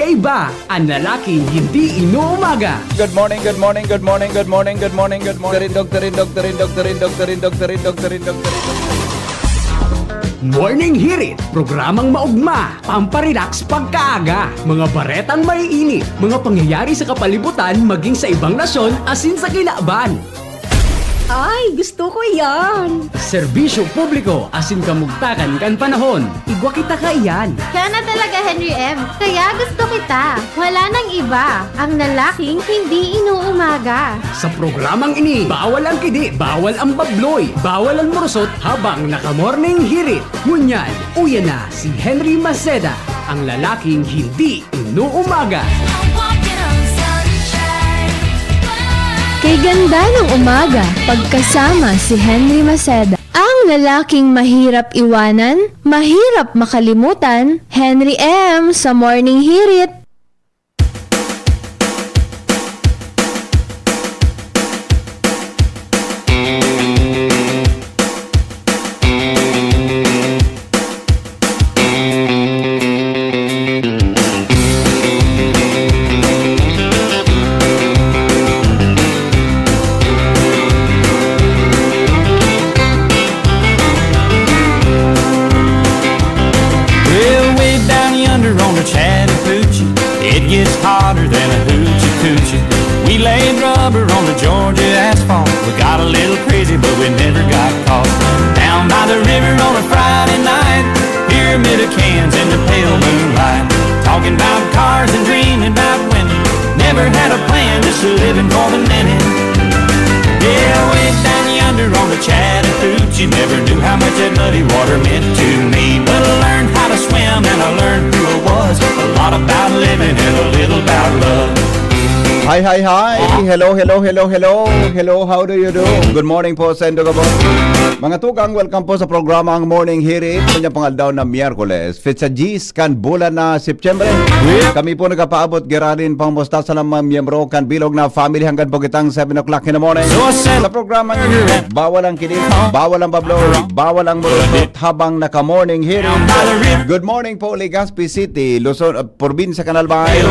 Magkaiba ang lalaking hindi inuumaga. Good morning, good morning, good morning, good morning, good morning, good morning. Doktorin. Morning Hirit, programang maugma, pamparelax pagkaaga, mga baretang maiinit, mga pangyayari sa kapalibutan maging sa ibang nasyon asin sa kinaaban. Ay, gusto ko yan! Serbisyo publiko asin kamugtakan kan panahon. Igwa kita ka iyan. Kaya na talaga, Henry M. Kaya gusto kita. Wala nang iba. Ang lalaking hindi inuumaga. Sa programang ini, bawal ang kidi, bawal ang babloy, bawal ang murusot habang naka-morning hirit. Ngunyan, uya na si Henry Maceda, ang lalaking hindi inuumaga. Kay ganda ng umaga, pagkasama si Henry Maceda. Ang lalaking mahirap iwanan, mahirap makalimutan, Henry M. sa Morning Hirit. Hotter than a hoochie coochie. We laid rubber on the Georgia asphalt. We got a little crazy, but we never got caught. Down by the river on a Friday night, pyramid of cans in the pale moonlight. Talking about cars and dreaming about women. Never had a plan, just living for the minute. Yeah, way down yonder on the Chattahoochee. Never knew how much that muddy water meant to me. But I learned how to swim and I learned who I was. A lot about living and a little about love. Hi. Hello. Hello, how do you do? Good morning po sa Indogabon. Mga tukang, welcome po sa programa ang Morning Hirit. Kanya pangaldaw na Miyerkules. Fitsa G's kan bulan na September. Kami po nagpapaabot girarin pang musta sa mga miyembro kan bilog na family hanggang po kitang 7 o'clock in the morning. Sa programa ng bawal ang kinig, bawal ang bablo, bawal ang murot habang naka-Morning Hirit. Good morning po, Legazpi City, Luzon, Probinsya Canalbay.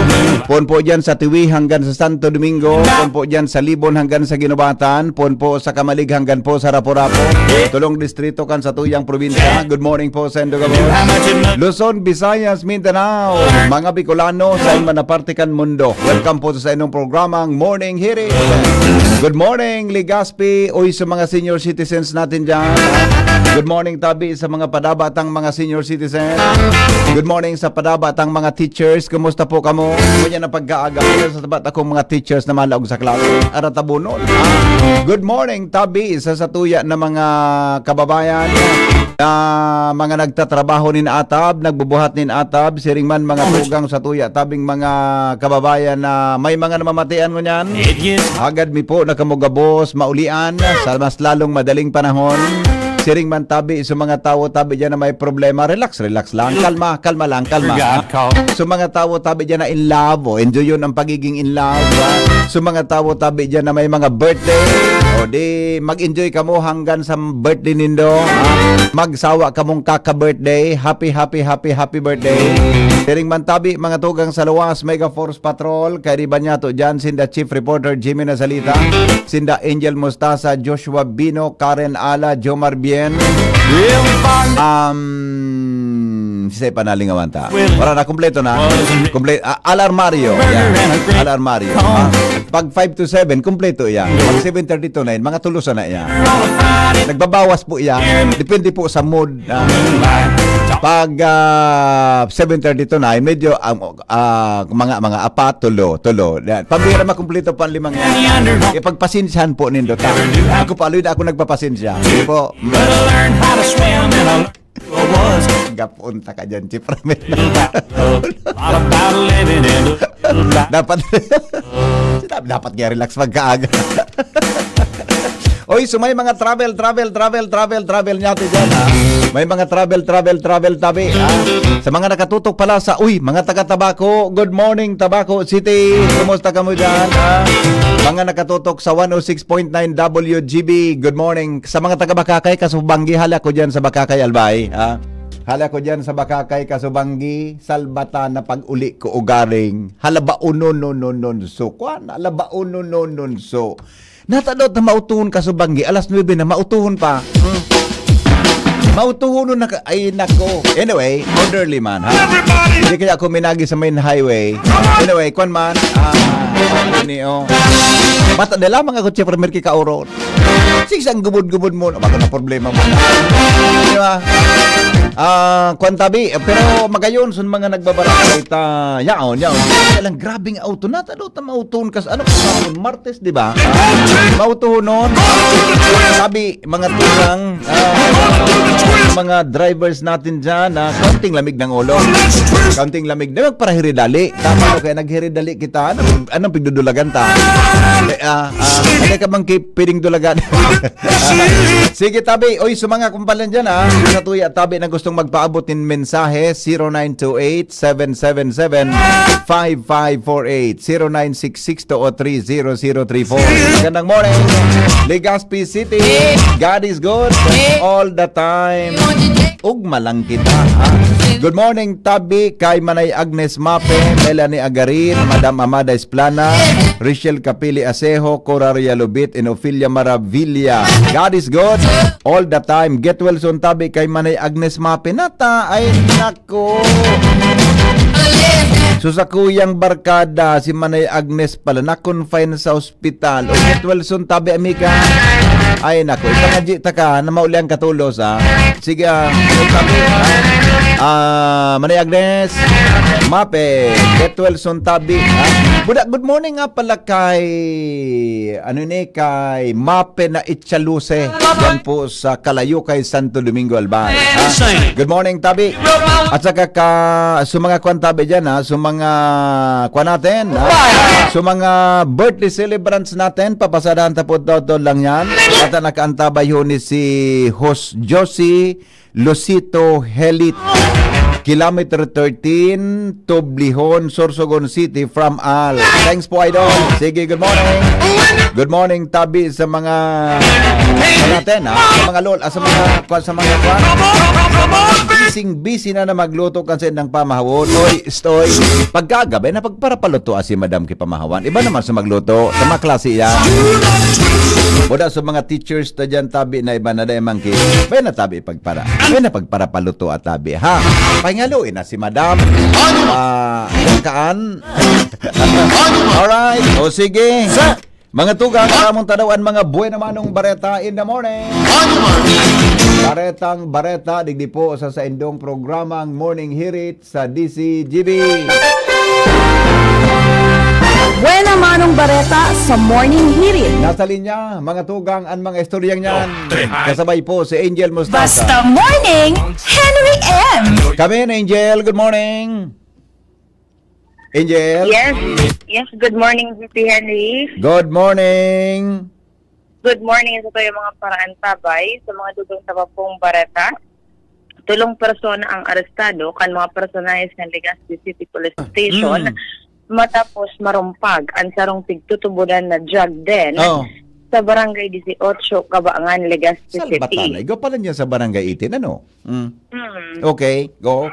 Pon po dyan sa Tiwi hanggang sa Santo Domingo. Pon po dyan sa Libon hanggang sa Ginobatan. Pon po sa Kamalig hanggang po sa Raporapo. Tulong distrito kan sa tuyang probinsya. Good morning po sa Indogabon. Luzon, Visayas, Mindanao. Mga Bicolano sa manaparte kan mundo. Welcome po sa inyong programang Morning Hirit. Good morning, Legazpi. Uy, sa mga senior citizens natin dyan. Good morning, Tabi, sa mga padabatang mga senior citizens. Good morning sa padabatang mga teachers. Kumusta po kamo? Kanya na pagkaaga sa tabat akong mga teachers na malaog sa klase. Aratabunon. Good morning, Tabi, sa satuya na mga kababayan na mga nagtatrabaho nin atab, nagbubuhat nin atab, siring man mga tugang sa tuya, tabing mga kababayan na may mga namamatian ko niyan. Agad mi po nakamugabos, maulian sa mas lalong madaling panahon. Siring man Tabi, sa mga tao Tabi dyan na may problema, relax lang, kalma lang. Sa mga tao Tabi dyan na in love, enjoy yun ang pagiging in love. Sa mga tao Tabi dyan na may mga birthday, o di mag-enjoy ka mo hanggang sa birthday nindo. Magsawa ka mong kaka-birthday, happy birthday. Siring man Tabi, mga tugang sa luwas, Mega Force Patrol, kay Ribanyato dyan, sinda Chief Reporter Jimmy Nazalita, sinda Angel Mostasa, Joshua Bino, Karen Ala, Jomar Bien, si panalingawan ta. Para na kumpleto na. Alarmario. Alarmario. Pag 5 to 7 kumpleto yan. Pag 7:30 to 9 mga tulusan na yan. Nagbabawas po yan. Depende po sa mood. Pag 7:30 to 9 medyo mga apat tulo. Pambira makumpleto pa 5 yan. Ipagpasensyahan po nindo ta. Ako pa ako nagpapasensya. Hindi po. Learn how to swim and I was gapunta ka dyan, Chief Ramil. all about living in dapat nga relax magkaaga. Oy, so may mga travel natin dyan, ha? May mga travel Tabi, ha? Sa mga nakatutok pala sa, mga taga-Tabaco, good morning, Tabaco City. Kumusta ka mo dyan, ha? Mga nakatutok sa 106.9 WGB, good morning. Sa mga taga-Bakakay, kasubanggi hala ko dyan sa Bakakay, Albay, ha? Hala ko dyan sa Bakakay, Kasubanggi, Salbata na pag-uli ko ugaring. Halabaunon so. Kwan, halabaunon so. Natadot na mautuhon Kasubanggi, alas 9 na mautuhon pa. Mautuhon na ay nako. Anyway, orderly man, ha? Hindi kaya ako minagi sa main highway. Anyway, kwan man, mata na lamang ako siya primer kay Kauron. Sigsang gubod-gubod mo. Baka na problema mo. Di ba? Kwantabi. Pero magayon, sun mga nagbabarakay ta. Yaon. Kailang grabing auto. Natalo ta mautuhon kas. Ano ka Martes, di ba? Mautuhon nun. Sabi, mga tunang mga drivers natin dyan na kaunting lamig ng ulo. Kaunting lamig. Di ba para hiridali? Tama kaya naghiridali kita. Anong pigdudulagan ta? Ano ka bang piling dulagan? Sige, tabi. Oy, sa mga kumpalan dyan, sa tuya, tabi na gustong magpaabot ng mensahe, 0928-777-5548, 0966-203-0034. Gandang morning, Legazpi City. God is good all the time. Ugma lang kita, ha? Good morning, tabi, kay Manay Agnes Mape, Melanie Agarin, Madam Amada Esplana, Richelle Capili Asejo, Coraria Lubit, and Ophelia Maravilla. God is good all the time. Get well soon, tabi, kay Manay Agnes Mape. Nata, ay nako. So sa kuyang barkada, si Manay Agnes pala, na-confine sa ospital. O get well soon, tabi, amiga. Ay nako, ipangadji ta ka na mauli ang katulos, ha? Sige, tabi, Manay Agnes Mape, get well soon, tabi, ha? Good morning nga pala kay kay Mape na Itchaluse. Yan po sa Kalayo kay Santo Domingo Albay, ha? Good morning, tabi. At saka sa mga kwan tabi dyan, ha? Sa mga kwan natin, ha? Sa mga birthday celebrants natin, papasadahan tapos daw lang yan. At nakaantabay ho ni si Host Josie Lucito Helit, Kilometer 13, Toblihon, Sorsogon City from Al. Thanks po, Idol. Sige, good morning. Good morning, tabi sa mga natin, ha? Sa mga lol, sa mga busy na magluto kasi ng pamahawon. Oy, stoy. Pagkagabi na pagparapaluto si Madam kay pamahawan. Iba naman sa magluto. Sa mga klase yan. Buda sa mga teachers ta dyan, tabi na iba na dahil mangki. May na tabi pagpara. May na pagparapaluto at tabi, ha? Pahingaluin na si Madam. Kaan. Alright. O sige. Mga tugang, karamong tanawan, mga buhay na manong bareta in the morning. Bareta, digdi po sa indong programang Morning Hirit sa DCGB. Buena manong bareta sa Morning Hirit. Nasa linya, mga tugang, ang mga istoryang yan. Kasabay po si Angel Mustasa. Basta Morning, Henry M. Kami na Angel, good morning. Angel? Yes, good morning, VP Henry. Good morning. Good morning sa tayo mga paraan tabay sa mga dudong tapapong bareta. Tulong persona ang arestado kan mga personahes ng Legazpi City Police Station matapos marumpag ang sarong tigtutubudan na drug den sa Barangay 18, Kabaangan, Legazpi City. Salbatan. Ikaw pala niya sa Barangay 18, ano? Okay, go.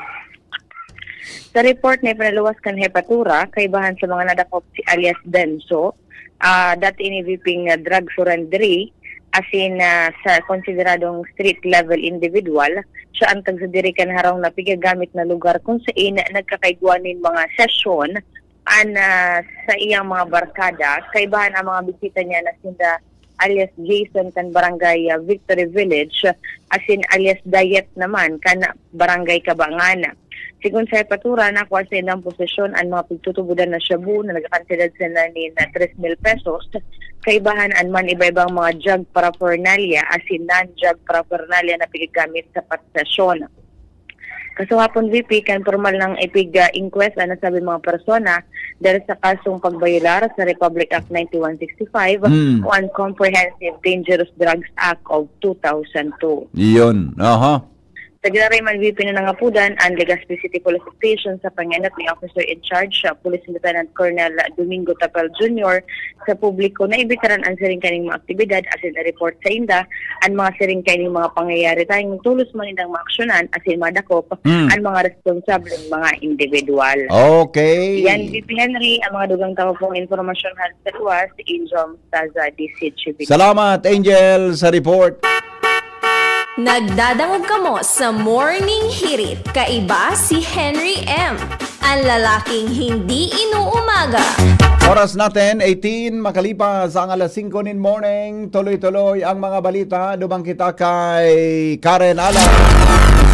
Sa report na ipinaluwas kan Hepatura, kaibahan sa mga nadakop si alias Denso, dati iniviping drug surrendering, as in sa konsideradong street-level individual, siya ang tagsadirikan harang na pigagamit na lugar kung saan nagkakaigwanin mga sesyon sa iyang mga barkada. Kaibahan ang mga bisita niya na sinda alias Jason kan Barangay Victory Village, as in alias Dayet naman kan Barangay Kabangan. Sigun sa Hepatura, nakuha sa ilang posisyon ang mga pagtutubudan na shabu na nagkakansilad sila ni 3,000 pesos. Kaibahan ang man iba-ibang mga drug paraphernalia as in non-drug paraphernalia na pigagamit sa patsasyon. Kasawapon VP, kan formal ng ipig-inquest na sabi mga persona dahil sa kasong pagbayular sa Republic Act 9165 o ang Comprehensive Dangerous Drugs Act of 2002. Iyon, aha. Sa Ginarayman VP na nangapudan, ang Legazpi City Police Station sa panganat ni Officer in Charge, Police Lieutenant Colonel Domingo Tapel Jr. sa publiko na ibitaran ang siring kaning mga aktibidad asin report sa inda ang mga siring kaning mga pangyayari tayong tulos man indang maaksyonan asin madakop ang mga responsableng mga individual. Okay. Yan, VP Henry, ang mga dugang tao pong informasyon sa luwas, Angel Staza, DCHB. Salamat, Angel, sa report. Nagdadangog kamo sa Morning Hirit. Kaiba si Henry M. Ang lalaking hindi inuumaga. Oras natin, 18, makalipas ang alas 5 in morning. Tuloy-tuloy ang mga balita. Dumang kita kay Karen Ala.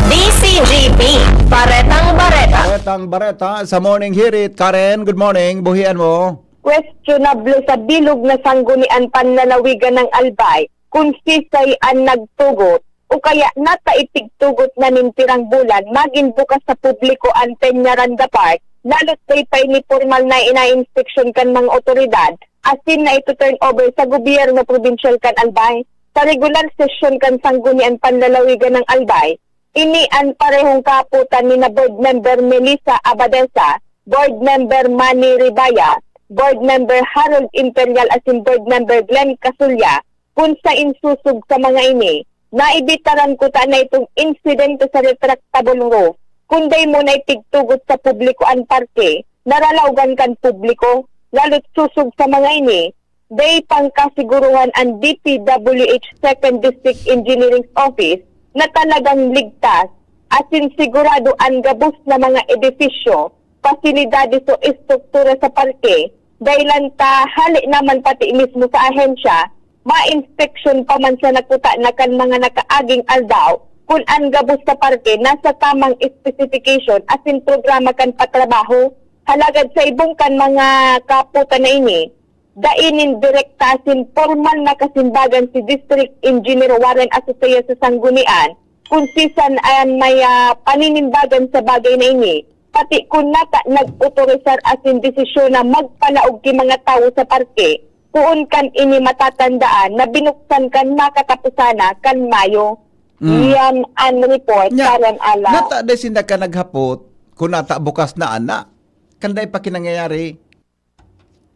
DCGP, Baretang Bareta. Baretang Bareta sa Morning Hirit. Karen, good morning. Buhian mo. Questionable sa bilog na sanggunian panlalawigan ng Albay kung sisay ang nagtugot o kaya nataitigtugot na nintirang bulan maging bukas sa publiko ang Peñaranda Park lalo't pay ni formal na ina-inspeksyon kan mga otoridad asin na ito turn over sa gobyerno provincial kan Albay. Sa regular session kan sanggunian panlalawigan ng Albay, ini ang parehong kaputan ni na board member Melissa Abadesa, board member Manny Ribaya, board member Harold Imperial asin board member Glenn Casulya kung sa insusog sa mga ini. Naibitaran ko ta na itong insidente sa retractable roof. Kunday mo na itigtugot sa publiko ang parke, naralawgan kan publiko, lalo't susog sa mga ini, day pangkasiguruhan ang DPWH 2nd District Engineering Office na talagang ligtas, asin sigurado ang gabos na mga edifisyo, pasilidades o istruktura sa parke, dahilan ta hali naman pati mismo sa ahensya, ma-inspeksyon pa man sa nakuta na kan mga nakaaging aldaw kung ang gabos sa parke nasa tamang specification asin programa kan patrabaho. Halagad sa ibong kan mga kaputan na ini, dainin direkta asin formal na kasimbagan si District Engineer Warren Asosaya sa Sanggunian kung sisan ay may paninimbagan sa bagay na ini. Pati kung nata nag-autorisar asin desisyon na magpalaog ki mga tao sa parke, kuon kan ini matatandaan na binuksan kan makatapusana kan Mayo. Yan ang report Karen Ala. Nata de sinda ka naghapot kung nata bukas na ana. Kanday pa kinangyayari.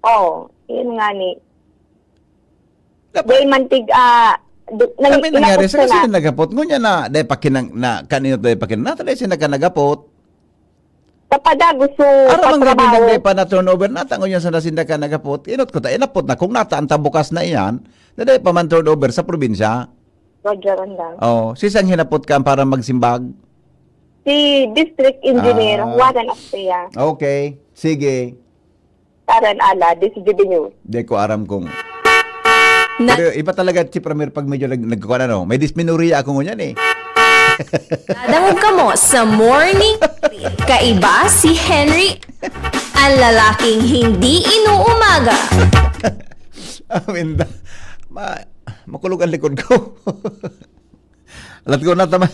Oh, yun nga ni. Dapat- Day mantig Kami nangyari sa kasi na. naghapot. Ngunya na, day pa kinang, na, kanino day pa kinang, nata de sinda ka naghapot. Kapag gusto Aram ang gabi patrabaho. nagday pa na turnover nata ngunya sa nasinda ka naghapot. Inot ko ta, inapot na. Kung nata ang bukas na iyan, naday pa man turnover sa probinsya. Roger lang. Oh, sisang hinapot ka para magsimbag. Si District Engineer Warren Asosaya, Okay, sige. Karen Ala, DCGB News. Di ko aram kung... Pero iba talaga, Chief Ramir, pag medyo nagkukuha na, no? May dysmenorrhea ako ngunyan eh. Dadangog kamo sa Morning Hirit. Kaiba si Henry, ang lalaking hindi inuumaga. Amin na. Makulog ang likod ko. Alat ko na tama.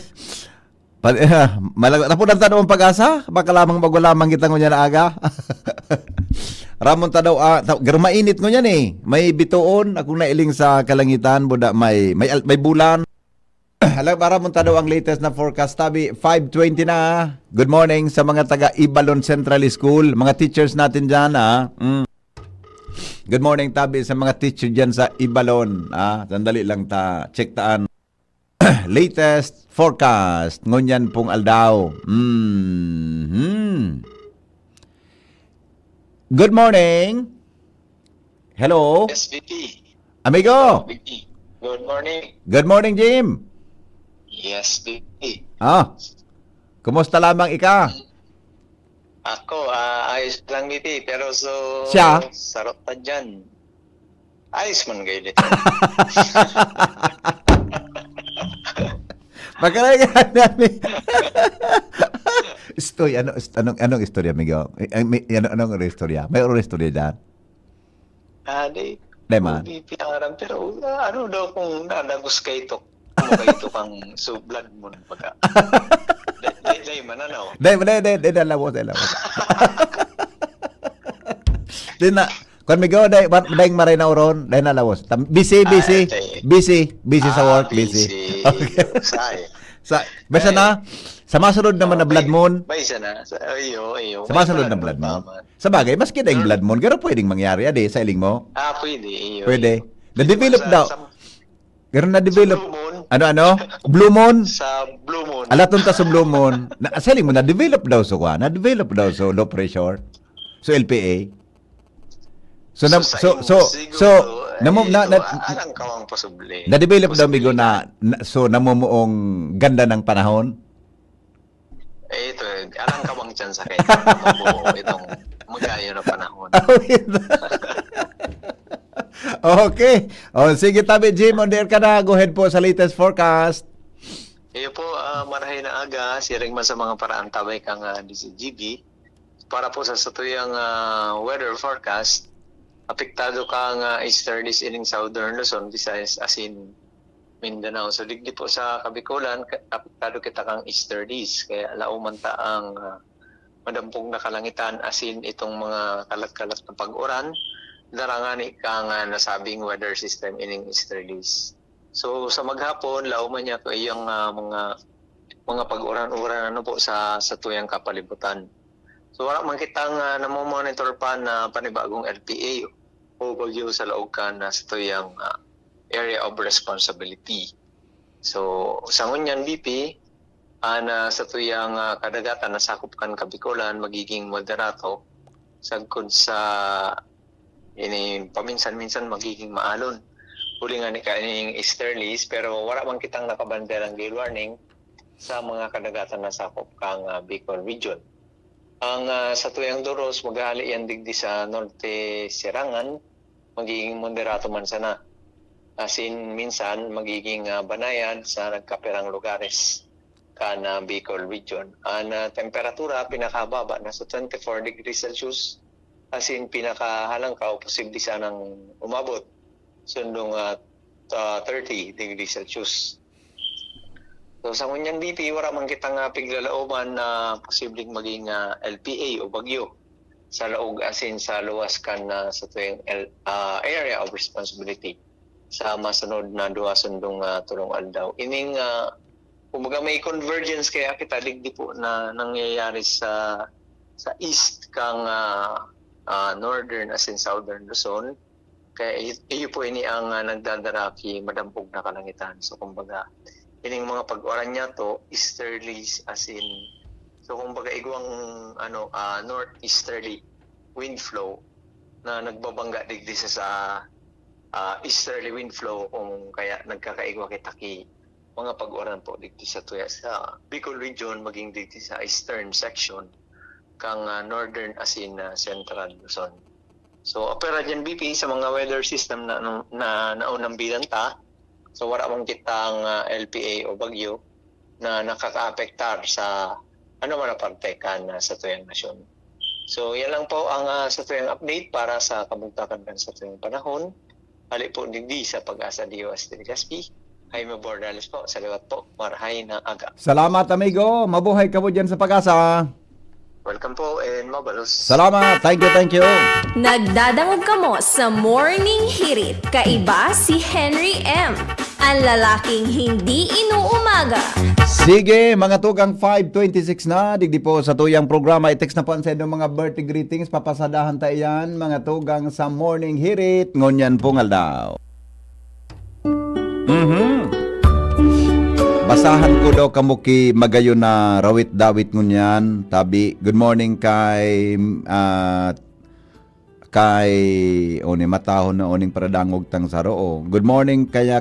Napunan ta naman pag-asa? Baka lamang magwalamang kita ngunyan na aga. Ramon ta daw, mainit ngunyan eh. May bituon, akong nailing sa kalangitan, buda may bulan. Alam, para mo daw ang latest na forecast. Tabi, 5:20 na. Good morning sa mga taga Ibalon Central School. Mga teachers natin dyan, Good morning, Tabi, sa mga teacher dyan sa Ibalon. Sandali lang ta. Check taan. Latest forecast. Ngunyan pong aldaw. Good morning. Hello. Yes, VP. Amigo. VP. Good morning. Good morning, Jim. Yes, VP. Kumusta lamang ika? Ako, ayos lang, VP. Pero Siya? sarap pa dyan. Ayos man kayo dito. Magkalagaan namin. Story, anong istorya, amigo? Anong istorya? May oras istorya dyan? Di man. VP ang aram. Pero ano daw kung nalagos kayo ito? Ano kayo ito kang sublad mo na baga? Day mananaw. Day lawos. Di na, kung migo, day maray na oron, day na lawos. Busy sa work, busy. Okay. Basta na, sa masunod naman na blood moon, May isa na. Iyo. sa masunod na blood moon. Sa bagay, maski na yung blood moon, gano'n pwedeng mangyari, ade, sa iling mo? Pwede. Iyo. Pwede. Na-develop daw. Gano'n na-develop. Blue moon. Ano? Blue moon? Sa Blue Moon. Alaton ta sa blue moon. Sa iling mo, na-develop daw so kwa. Na-develop daw so low pressure. So LPA. Alang kawang posible. Na-develop daw migo so namumuong ganda ng panahon. Ito, alang kawang dyan sa kanya. Mabuo itong magayo na panahon. Okay. Sige tabi, Jim. On there ka na. Go ahead po sa latest forecast. Iyo po, marahay na aga. Siring man sa mga paraan tabay kang DCGB. Para po sa satuyang weather forecast, apektado kang easterlies ining southern Luzon, Visayas, asin Mindanao. So digdi po sa Kabikulan, apektado kita kang easterlies. Kaya laumanta ang madampong na kalangitan asin itong mga kalat-kalat na pag-uran. Darangani kang nasabing weather system ining easterlies. So sa maghapon, lauman niya ko iyang mga pag-uran-uran po sa tuyang kapalibutan. So wala man kitang namomonitor pa na panibagong LPA o bagyo sa laog ka na sa tuyang area of responsibility. So sa ngunyan BP, na sa tuyang kadagatan na sakop kan Kabikulan magiging moderato sagkod sa ini paminsan-minsan magiging maalon. Huli nga ni kaning easterlies pero wala man kitang nakabanderang gale warning sa mga kadagatan na sakop kang Bicol region. Ang sa tuyang Doros, maghali yan digdi sa Norte Sirangan, magiging moderato man sana. As in, minsan, magiging banayad sa nagkapirang lugares kana Bicol region. Ang temperatura, pinakababa na sa 24 degrees Celsius. As in, pinakahalangkaw, posible sanang umabot. Sundong 30 degrees Celsius. So sa ngunyan BP, wala man kitang piglalauman na posibleng maging LPA o bagyo sa laog asin sa luwas kan sa tuyang area of responsibility sa masunod na duwa sundong tulong aldaw. Ining kumbaga may convergence kaya kita digdi po na nangyayari sa east kang northern asin southern Luzon. Kaya iyo po ini ang nagdadaraki madampog na kalangitan. So kumbaga ining mga pag-oran niya to easterlies as in so kumbaga igwang northeasterly wind flow na nagbabangga digdi sa easterly wind flow kung kaya nagkakaigwa kitaki mga pag-oran po digdi sa tuya sa Bicol region maging digdi sa eastern section kang northern as in central Luzon. So opera dyan BP sa mga weather system na naunang bidanta. So wala mong kitang LPA o bagyo na nakaka-apektar sa man na parte kan sa tuyang nasyon. So yan lang po ang sa tuyang update para sa kabugtakan kan sa tuyang panahon. Hali po digdi sa Pag-asa DOS Legazpi. Jaime Bordales po, sa liwat po, marahay na aga. Salamat amigo, mabuhay ka po dyan sa Pag-asa. Welcome po and mabalos. Salamat, thank you. Nagdadangog kamo sa Morning Hirit. Kaiba si Henry M. Ang lalaking hindi inuumaga. Sige, mga tugang 5:26 na. Digdi po sa tuyang programa. I-text na po ang sa inyong mga birthday greetings. Papasadahan tayo yan, mga tugang sa Morning Hirit. Ngunyan po nga daw. Basahan ko daw kamuki magayo na rawit-dawit ngunyan. Tabi, good morning kay matahon na oning paradangog tang saro. Good morning kaya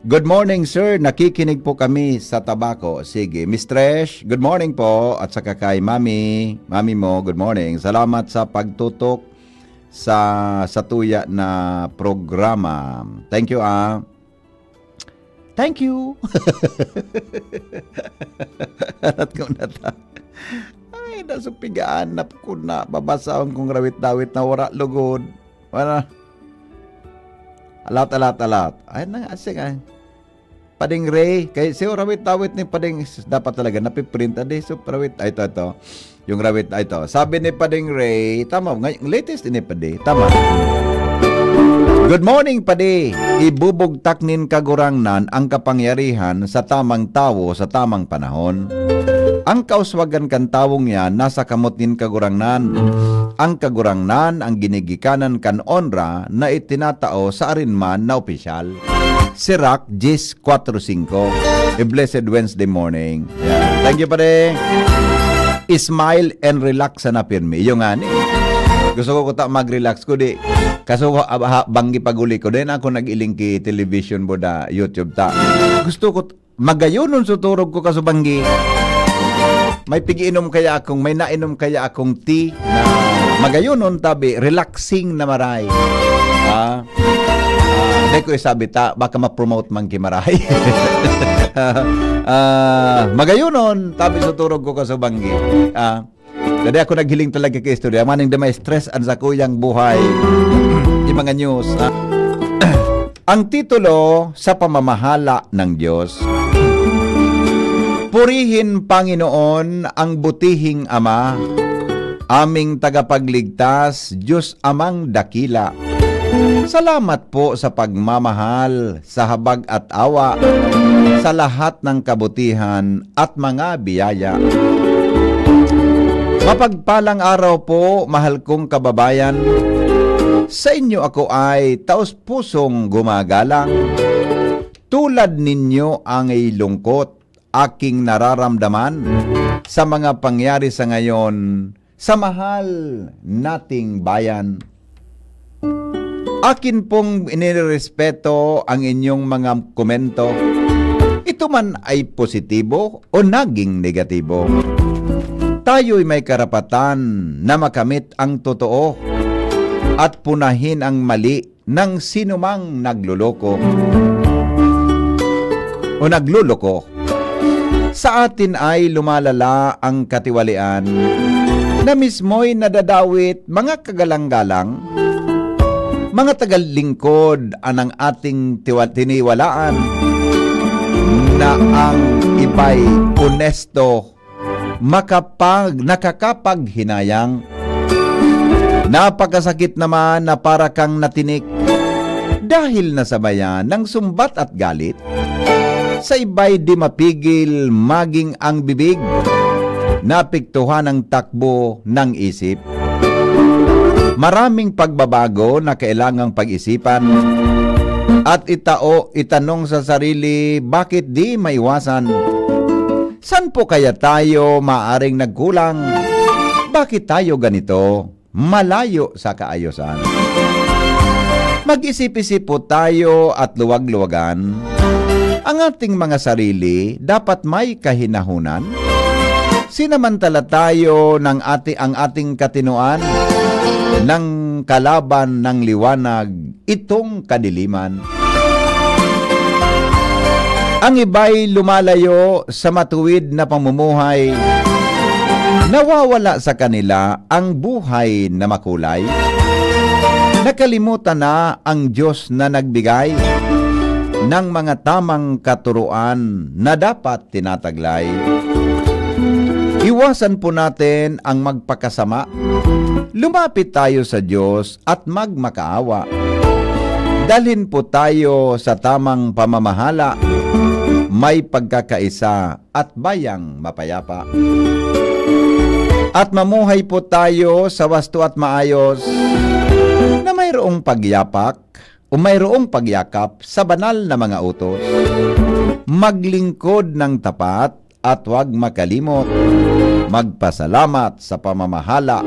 good morning sir, nakikinig po kami sa Tabako. Sige, Miss Tresh, good morning po at saka kay Mami mo, good morning. Salamat sa pagtutok sa tuya na programa. Thank you Thank you. Alat ko na ta. Ay, nasupigaan na ko na. Babasahon kong rawit-dawit na wara lugod. Wala. Alat. Ay, asing ay. Pading Ray. Kaya siya rawit-dawit ni Pading. Dapat talaga napiprint. Adi, so rawit. Ay, ito. Yung rawit, ito. Sabi ni Pading Ray. Tama. Ngayon, latest ni Pading. Tama. Good morning, padi. Ibubugtaknin kagurangnan ang kapangyarihan sa tamang tao sa tamang panahon. Ang kauswagan kan tawong yan nasa kamot nin kagurangnan. Ang kagurangnan ang ginigikanan kan onra na itinatao sa arinman na opisyal. Sirach 10:4-5. A blessed Wednesday morning. Yeah. Thank you, pare. Smile and relax na pirmi. Yung nga ni. Gusto ko ta mag-relax ko di. Kaso banggi paguli ko din ako nag-iling ki television boda YouTube ta. Gusto ko magayonon suturog ko kaso banggi. May pigiinom kaya akong, may nainom kaya akong tea na magayonon tabi, relaxing na maray. Hindi ko isabi ta, baka ma-promote man ki maray. Magayonon tabi suturog ko kaso banggi. Dadi ako naghiling talaga kay istorya. Maning da may stress an sa kuyang buhay. Yung mga news. Ang titulo sa pamamahala ng Diyos. Purihin Panginoon ang butihing Ama, aming tagapagligtas, Diyos Amang dakila. Salamat po sa pagmamahal, sa habag at awa, sa lahat ng kabutihan at mga biyaya. Mapagpalang araw po, mahal kong kababayan. Sa inyo ako ay taos-pusong gumagalang. Tulad ninyo ang ilungkot, aking nararamdaman sa mga pangyari sa ngayon sa mahal nating bayan. Akin pong inirespeto ang inyong mga komento. Ito man ay positibo o naging negatibo. Tayo'y may karapatan na makamit ang totoo at punahin ang mali ng sinumang nagluloko o nagluloko. Sa atin ay lumalala ang katiwalian na mismo'y nadadawit mga kagalang-galang, mga tagalingkod anang ating tiniwalaan na ang iba'y onesto, nakakapaghinayang. Napakasakit naman na para kang natinik dahil nasabayan ng sumbat at galit. Sa iba'y di mapigil maging ang bibig, napiktuhan ang takbo ng isip. Maraming pagbabago na kailangang pag-isipan at itanong sa sarili bakit di maiwasan. San po kaya tayo maaring nagkulang? Bakit tayo ganito? Malayo sa kaayusan. Mag-isip-isip po tayo at luwag-luwagan. Ang ating mga sarili dapat may kahinahunan. Sinamantala tayo ng ang ating katinuan ng kalaban ng liwanag, itong kadiliman. Ang iba'y lumalayo sa matuwid na pamumuhay. Nawawala sa kanila ang buhay na makulay. Nakalimutan na ang Diyos na nagbigay ng mga tamang katuruan na dapat tinataglay. Iwasan po natin ang magpakasama. Lumapit tayo sa Diyos at magmakaawa. Dalhin po tayo sa tamang pamamahala, may pagkakaisa at bayang mapayapa. At mamuhay po tayo sa wasto at maayos na mayroong pagyapak o mayroong pagyakap sa banal na mga utos. Maglingkod ng tapat at huwag makalimot. Magpasalamat sa pamamahala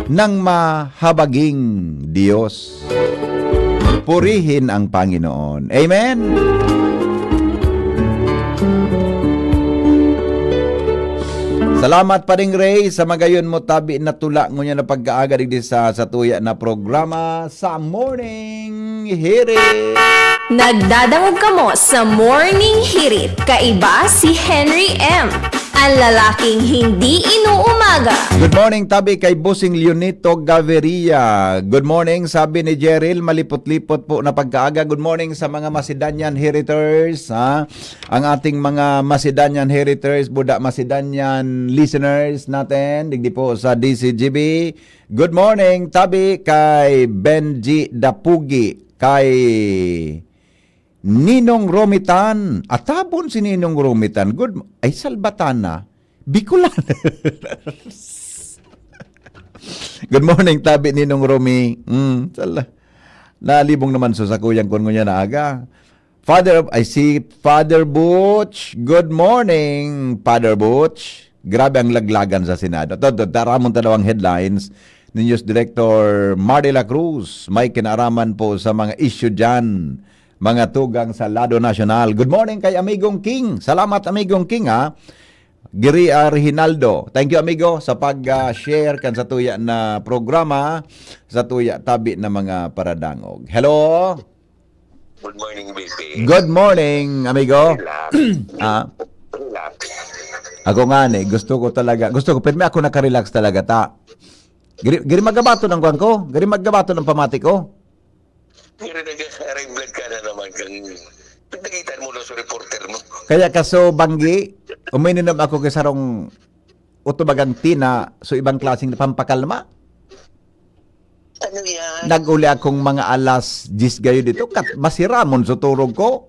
ng mahabaging Diyos. Purihin ang Panginoon. Amen! Salamat pa rin, Ray, sa magayon mo tabi na tula ngunya na pagkaaga di sa tuya na programa sa Morning Hirit. Nagdadangog kamo sa Morning Hirit. Kaiba si Henry M. Ang lalaking hindi inuumaga. Good morning, tabi kay Busing Leonito Gaviria. Good morning, sabi ni Jeril, malipot-lipot po na pagkaaga. Good morning sa mga Macedonian Heriters. Ang ating mga Macedonian Heriters, Buda Macedonian listeners natin, digdi po sa DCGB. Good morning, tabi kay Benji Dapugi. kay Ninong Romitan. Atabon si Ninong Romitan. Good. Ay, Salbatana. Bicolana. Good morning, tabi Ninong Romi. Nalibong naman sa kuyang kon niya na aga. I see Father Butch. Good morning, Father Butch. Grabe ang laglagan sa Senado. Taramon talawang headlines ni News Director Marila Cruz. May kinaraman po sa mga issue dyan. Mga tugang sa Lado Nacional. Good morning kay Amigong King. Salamat Amigong King ha. Giri Reginaldo. Thank you amigo sa pag-share kan sa tuya na programa sa tuya tabi na mga paradangog. Hello. Good morning, baby. Good morning, amigo. Relax. Ako nga gusto ko, pero ako nakarelax talaga ta. Giri magabato ng kuwan ko, giri magabato ng pamati ko. Giri nag-regular ka na naman kang pagdagitan mo na sa reporter mo. Kaya kaso banggi, uminom ako kay sarong utubagang tina so ibang klaseng pampakalma. Ano yan? Nag-uli akong mga alas 10 gayo dito, masiramon sa turog ko.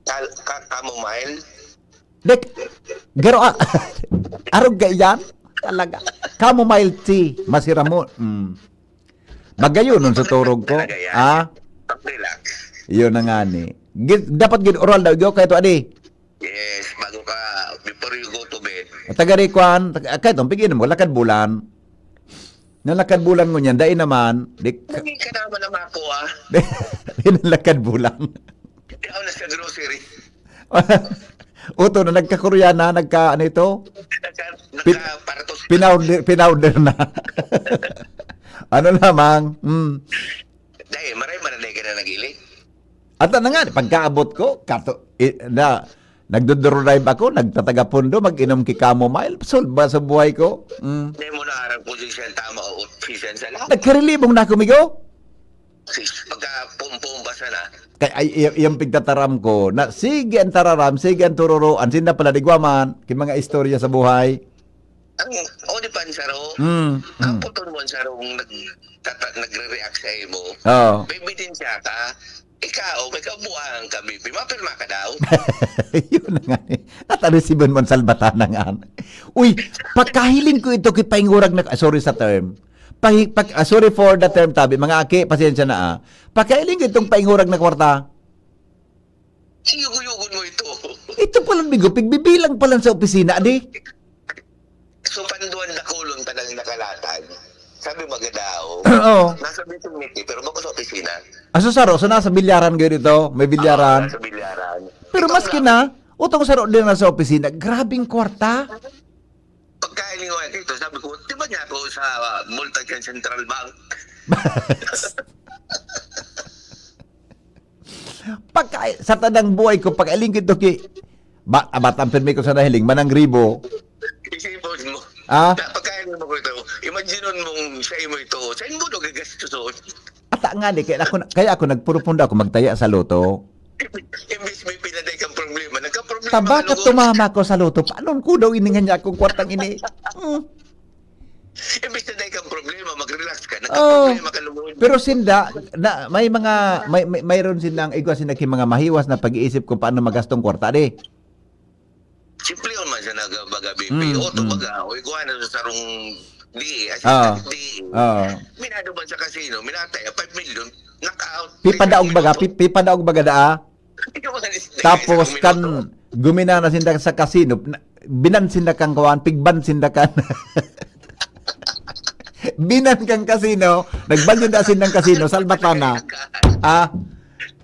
Chamomile? Dek, garo arog gayan talaga. Chamomile tea, masiramon. Magayon nun sa turog ko. Relax. Yun na nga ni. Dapat gid oral daw yo kay to adi. Yes, bago ka, before you go to bed. Tagari kwan, kahit pigin mo lakad bulan. Nalakad bulan mo niyan, dahil naman, Hindi ka naman naman ako nalakad bulan. Hindi ako na sa grocery. Uto na nagka-Koreana, ano ito? Nagka-paratos. Pinowder na. Ano lamang? Dahil maray mananay ka na nag-ili. At na nga, pagkaabot ko, nagdodrive ako, nagtatagapundo, mag-inom ki chamomile, solba sa buhay ko. Hindi mo na harang posisyon tama o official sa lahat. Nagkarilibong na ako, migo. Pagka pumpumba na. Kaya yung pigtataram ko, na sige ang tararam, sige ang tururuan, sinda pala digwaman, kin mga istorya sa buhay. Ang di pa saro, ang puton mo saro nagre-react sa imo. Oo. Bibitin siya ka, ikaw, may kabuhan ka, bibi. Mapirma ka daw. Yun na nga eh. Natarisiban mo ang salbatan na nga. Uy, pagkahiling ko ito kipaingurag na, sorry sa term. Sorry for the term, tabi. Mga aki, pasensya na Pagkahiling ko itong paingurag na kwarta. Siyuguyugon mo ito. Ito palang bigo, pigbibilang palang sa opisina, adi. So, panduan na kulong tanang nakalatan. Sabi magadaw. Oo. Nasa meeting, pero bako sa opisina. Aso saro, so nasa bilyaran kayo dito, may bilyaran. Nasa bilyaran. Pero maski na, utong saro din na sa opisina, grabing kwarta. Pagkahiling ko ito, sabi ko, di ba niya ako sa Multican Central Bank? Sa tanang buhay ko, pag-aling ko ito batang permi ko sa nahiling, manang ribo. Isipon mo. Pagkahiling mo ko ito, imagineon mong sa imo ito, saan mo ito gagastuson? Ata nga ni, kaya ako nagpurupunda ako magtaya sa loto. Imbis may pinaday kang problema, nagka-problema. Bakit tumama ko sa loto? Paano ko daw iningan niya akong kwartang ini? Imbis na day kang problema, mag-relax ka, nagka-problema ka lumod. Pero sinda, mayroon silang igwa sinaki mga mahiwas na pag-iisip kung paano magastong kwarta di. Simple yun man siya nagbaga BP. Oto baga, o iguan na sa sarong di. Minado man sa casino, minatay 5 million, knock-out. Pipadaog baga daa. Tapos kan gumina na sinda sa casino, binan sinda kang kawan, pigban sinda kan. Binan kang casino, nagbalyon da sindang casino, salbatana.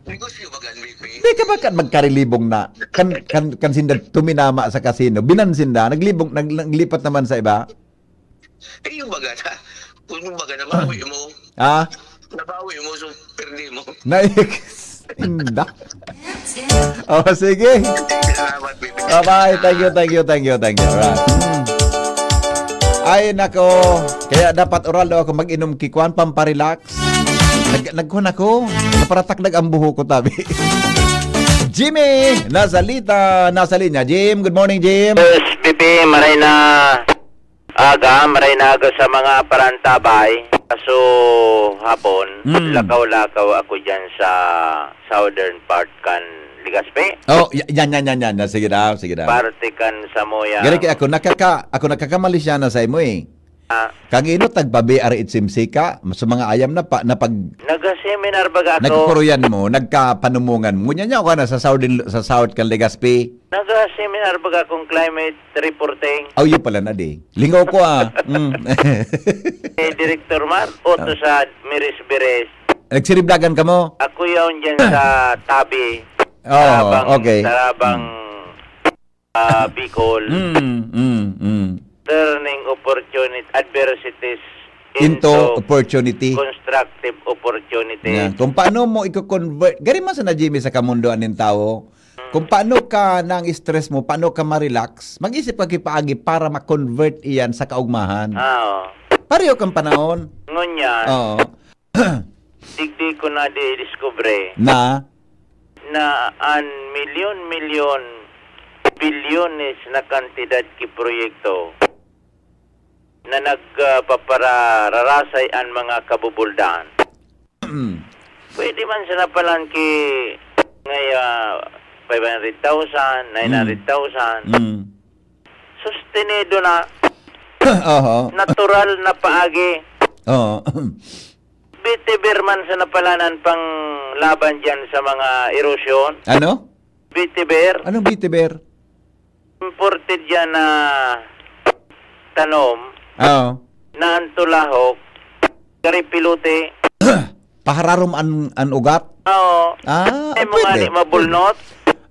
Negosyo bagan BP. Di ka ba magkarilibong na kan sinda tuminama sa casino, binan sinda, naglipat naman sa iba. Yung baga na, kung yung baga na mabawi mo. Nabawi mo, so perdi mo. Inda. Sige. Salamat, baby. Bye-bye. Thank you. Right. Ay, nako. Kaya dapat oral daw ako mag-inom kikwan, pamparelax. Nagkuhan ako. Naparatakdag ang buho ko, tabi. Jimmy! Nasa linya. Jim, good morning, Jim. Yes, Pipi, maray na aga sa mga parantabay. Kaso hapon, lakaw-lakaw ako dyan sa southern part kan Ligaspe. Oh, yan. Sige daw. Parte kan Samoya. Gani kay ako nakakamali siya na sa imo eh. Kang ino tagbabi ari itsimsi ka sa mga ayam na pag Naga-seminar baga ako. nagkukuruyan mo, nagkapanumungan mo. Ngunya ka na sa South kan Legazpi. Naga-seminar baga akong climate reporting. Oh, yun pala na di. Lingaw ko Director Man, oto sa Miris Beres. Nagsiriblagan ka mo? Ako yun dyan sa Tabi. Oh, okay. Sarabang Bicol. Turning opportunity, adversities Into opportunity. constructive opportunity. Yan. Kung paano mo i-convert, gari man sa na Jimmy sa kamundoan ng tao, kung paano ka nang stress mo, paano ka ma-relax, mag-isip ka kipaagi para ma-convert iyan sa kaugmahan. Oo. Pareho kang panahon. Ngunyan, Oo. digdi ko na di-discover Na, an milyon, bilyones na kantidad ki proyekto na nagpapararasay ang mga kabubuldan. Pwede man sana palan ki ngaya 500,000, 900,000. Sustenido na, natural na paagi. Oo. Bitiber man sa napalanan pang laban dyan sa mga erosyon. Ano? Bitiber. Anong bitiber? Imported dyan na tanom Oo. na antulahok. Karipilute. Pahararom an ugat? Oo. Ay mga pwede. mabulnot.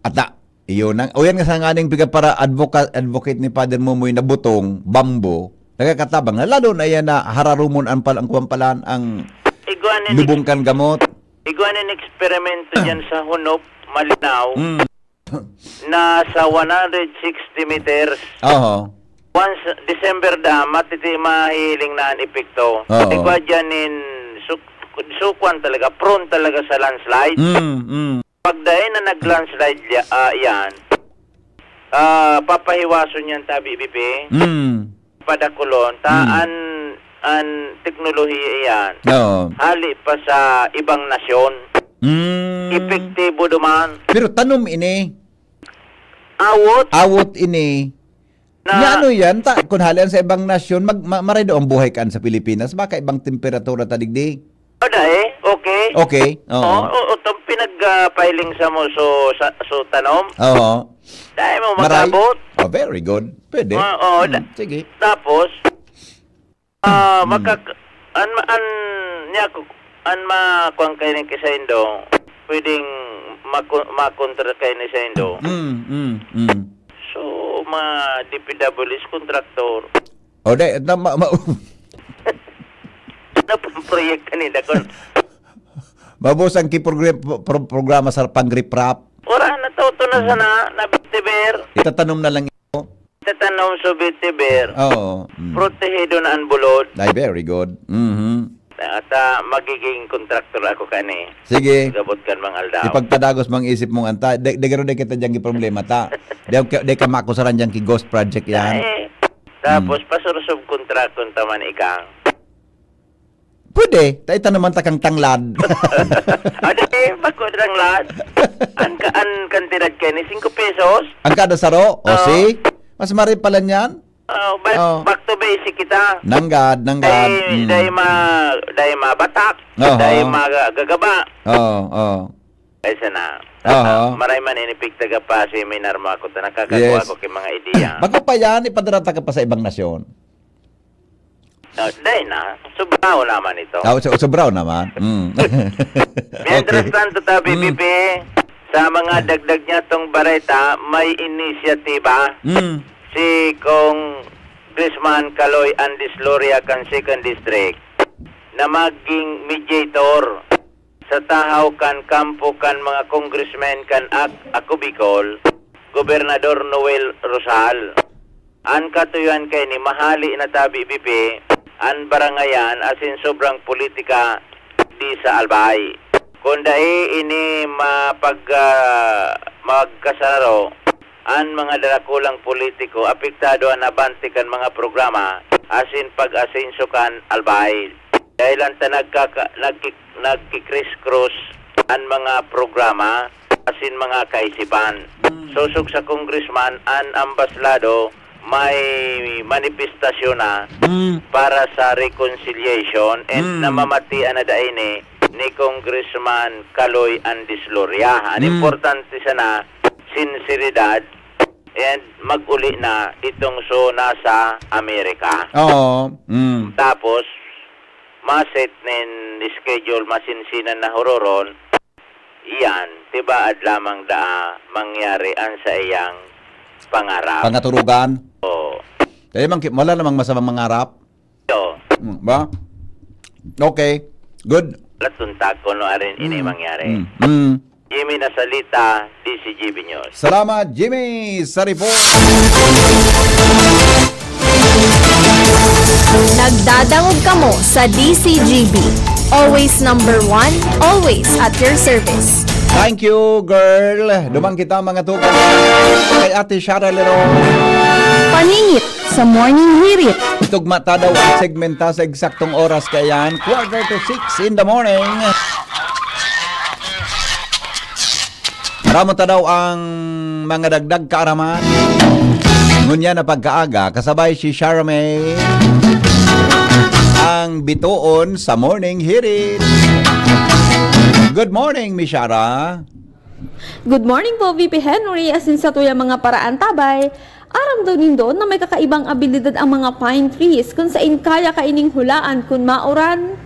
Ata, iyon ang, o yan nga sa nganing piga para advocate ni Father Mumoy na butong, bambo, nagkakatabang na lalo na yan na hararumon ang kuwampalan ang lubungkan gamot. Iguanin eksperimento dyan sa Hunop, Malinaw, na sa 160 meters. Oo. Once December da, mahihiling na ang epekto. Oo. Igwa dyan sukwan talaga, prone talaga sa landslide. Pag dahil na nag-landslide yan, papahiwason yan tabi BP, padakulon, an teknolohiya yan, hali pa sa ibang nasyon. Epektibo duman. Pero tanom ini. Awot ini. Na, Nga ano yan, kung halian sa ibang nasyon, maray doon buhay kan sa Pilipinas, baka ibang temperatura tadigdi. o dahil, okay. Okay. Oo. Itong pinag-filing sa mo so tanom. Oo. Dahil mo magabot. Oh, very good. Pwede. Sige. Tapos, makuang kayo ng kisaindo, pwedeng makontra kayo ni Saindo. So, DPW's contractor, O, napang-proyekt kanila kon. mabos ang programa sa pang-riprap. Ora, natuto na sana, nabitiber. Itatanom na lang ito. Tatanong sa bitiber. Oo. Protehido na ang bulod. Ay, very good. At magiging contractor ako kani. Sige. Gabot kan mga aldaw. Ipagtadagos mang isip mong anta. Degaro de kita dyan problema ta. De ka makusaran dyan ki ghost project yan. Tapos pasursob contract kung taman ikang. Pwede. Taita naman takang tanglad. Ade, bakod lang lad. An kantidad kayo ni 5 pesos. Ang kada saro? O si? Mas mari pala niyan? Back to basic kita. Nanggad. Dahil mabatak. Dahil magagaba. Oo. Ay sana. Maray man inipig taga pa seminar mo ako. Nakakagawa ko kay mga ideya. Bago pa yan, ipadarata ka pa sa ibang nasyon. Dahil na. Sobraw naman ito. Sobraw naman. Mientras tanto tabi, BB, sa mga dagdag niya tong bareta, may inisyatiba. Si Kong Grisman Caloy Andis Loria kan 2nd District na maging mediator sa tahaw kan kampo kan mga congressmen kan ako Bicol, Gobernador Noel Rosal. An katuyuan kay ni mahali na tabi BP, an barangayan asin sobrang politika di sa Albay. Kunda ini magkasaro an mga darakulang politiko apektado ang nabantikan mga programa asin pag-asenso kan Albay. Dahilan ta nagkikris-cross ang mga programa asin mga kaisipan. Susog sa congressman ang ambaslado may manifestasyon na para sa reconciliation and namamatian na daini ni Congressman Kaloy Andisloria. Ang importante sana sinseridad and mag-uli na itong so nasa Amerika. Oo. Tapos maset nin schedule masinsinan na hororon iyan, tiba at lamang da mangyari an sa iyang pangarap. Pangaturugan. Oo. Kaya wala namang masamang mangarap. So, Ba? Okay. Good. latuntag ko no arin ini mangyari. Mm. Jimmy Nasalita, DCGB News. Salamat, Jimmy, sa report. Nagdadangog kamo sa DCGB. Always number 1, always at your service. Thank you, girl. Dumang kita mga tukan. Kay Ate Shara Leron. Paningit sa Morning Hirit. Tugma ta daw ang segmenta sa eksaktong oras kayan. 5:45 in the morning. Ramon ta daw ang mga dagdag kaaraman. Ngunya na pagkaaga, kasabay si Shara May ang bituon sa Morning Hirit. Good morning, Miss Shara. Good morning po, VP Henry. Asin sa tuya mga paraan tabay, aram daw nindo na may kakaibang abilidad ang mga pine trees kung saan kaya kaining hulaan kung mauran.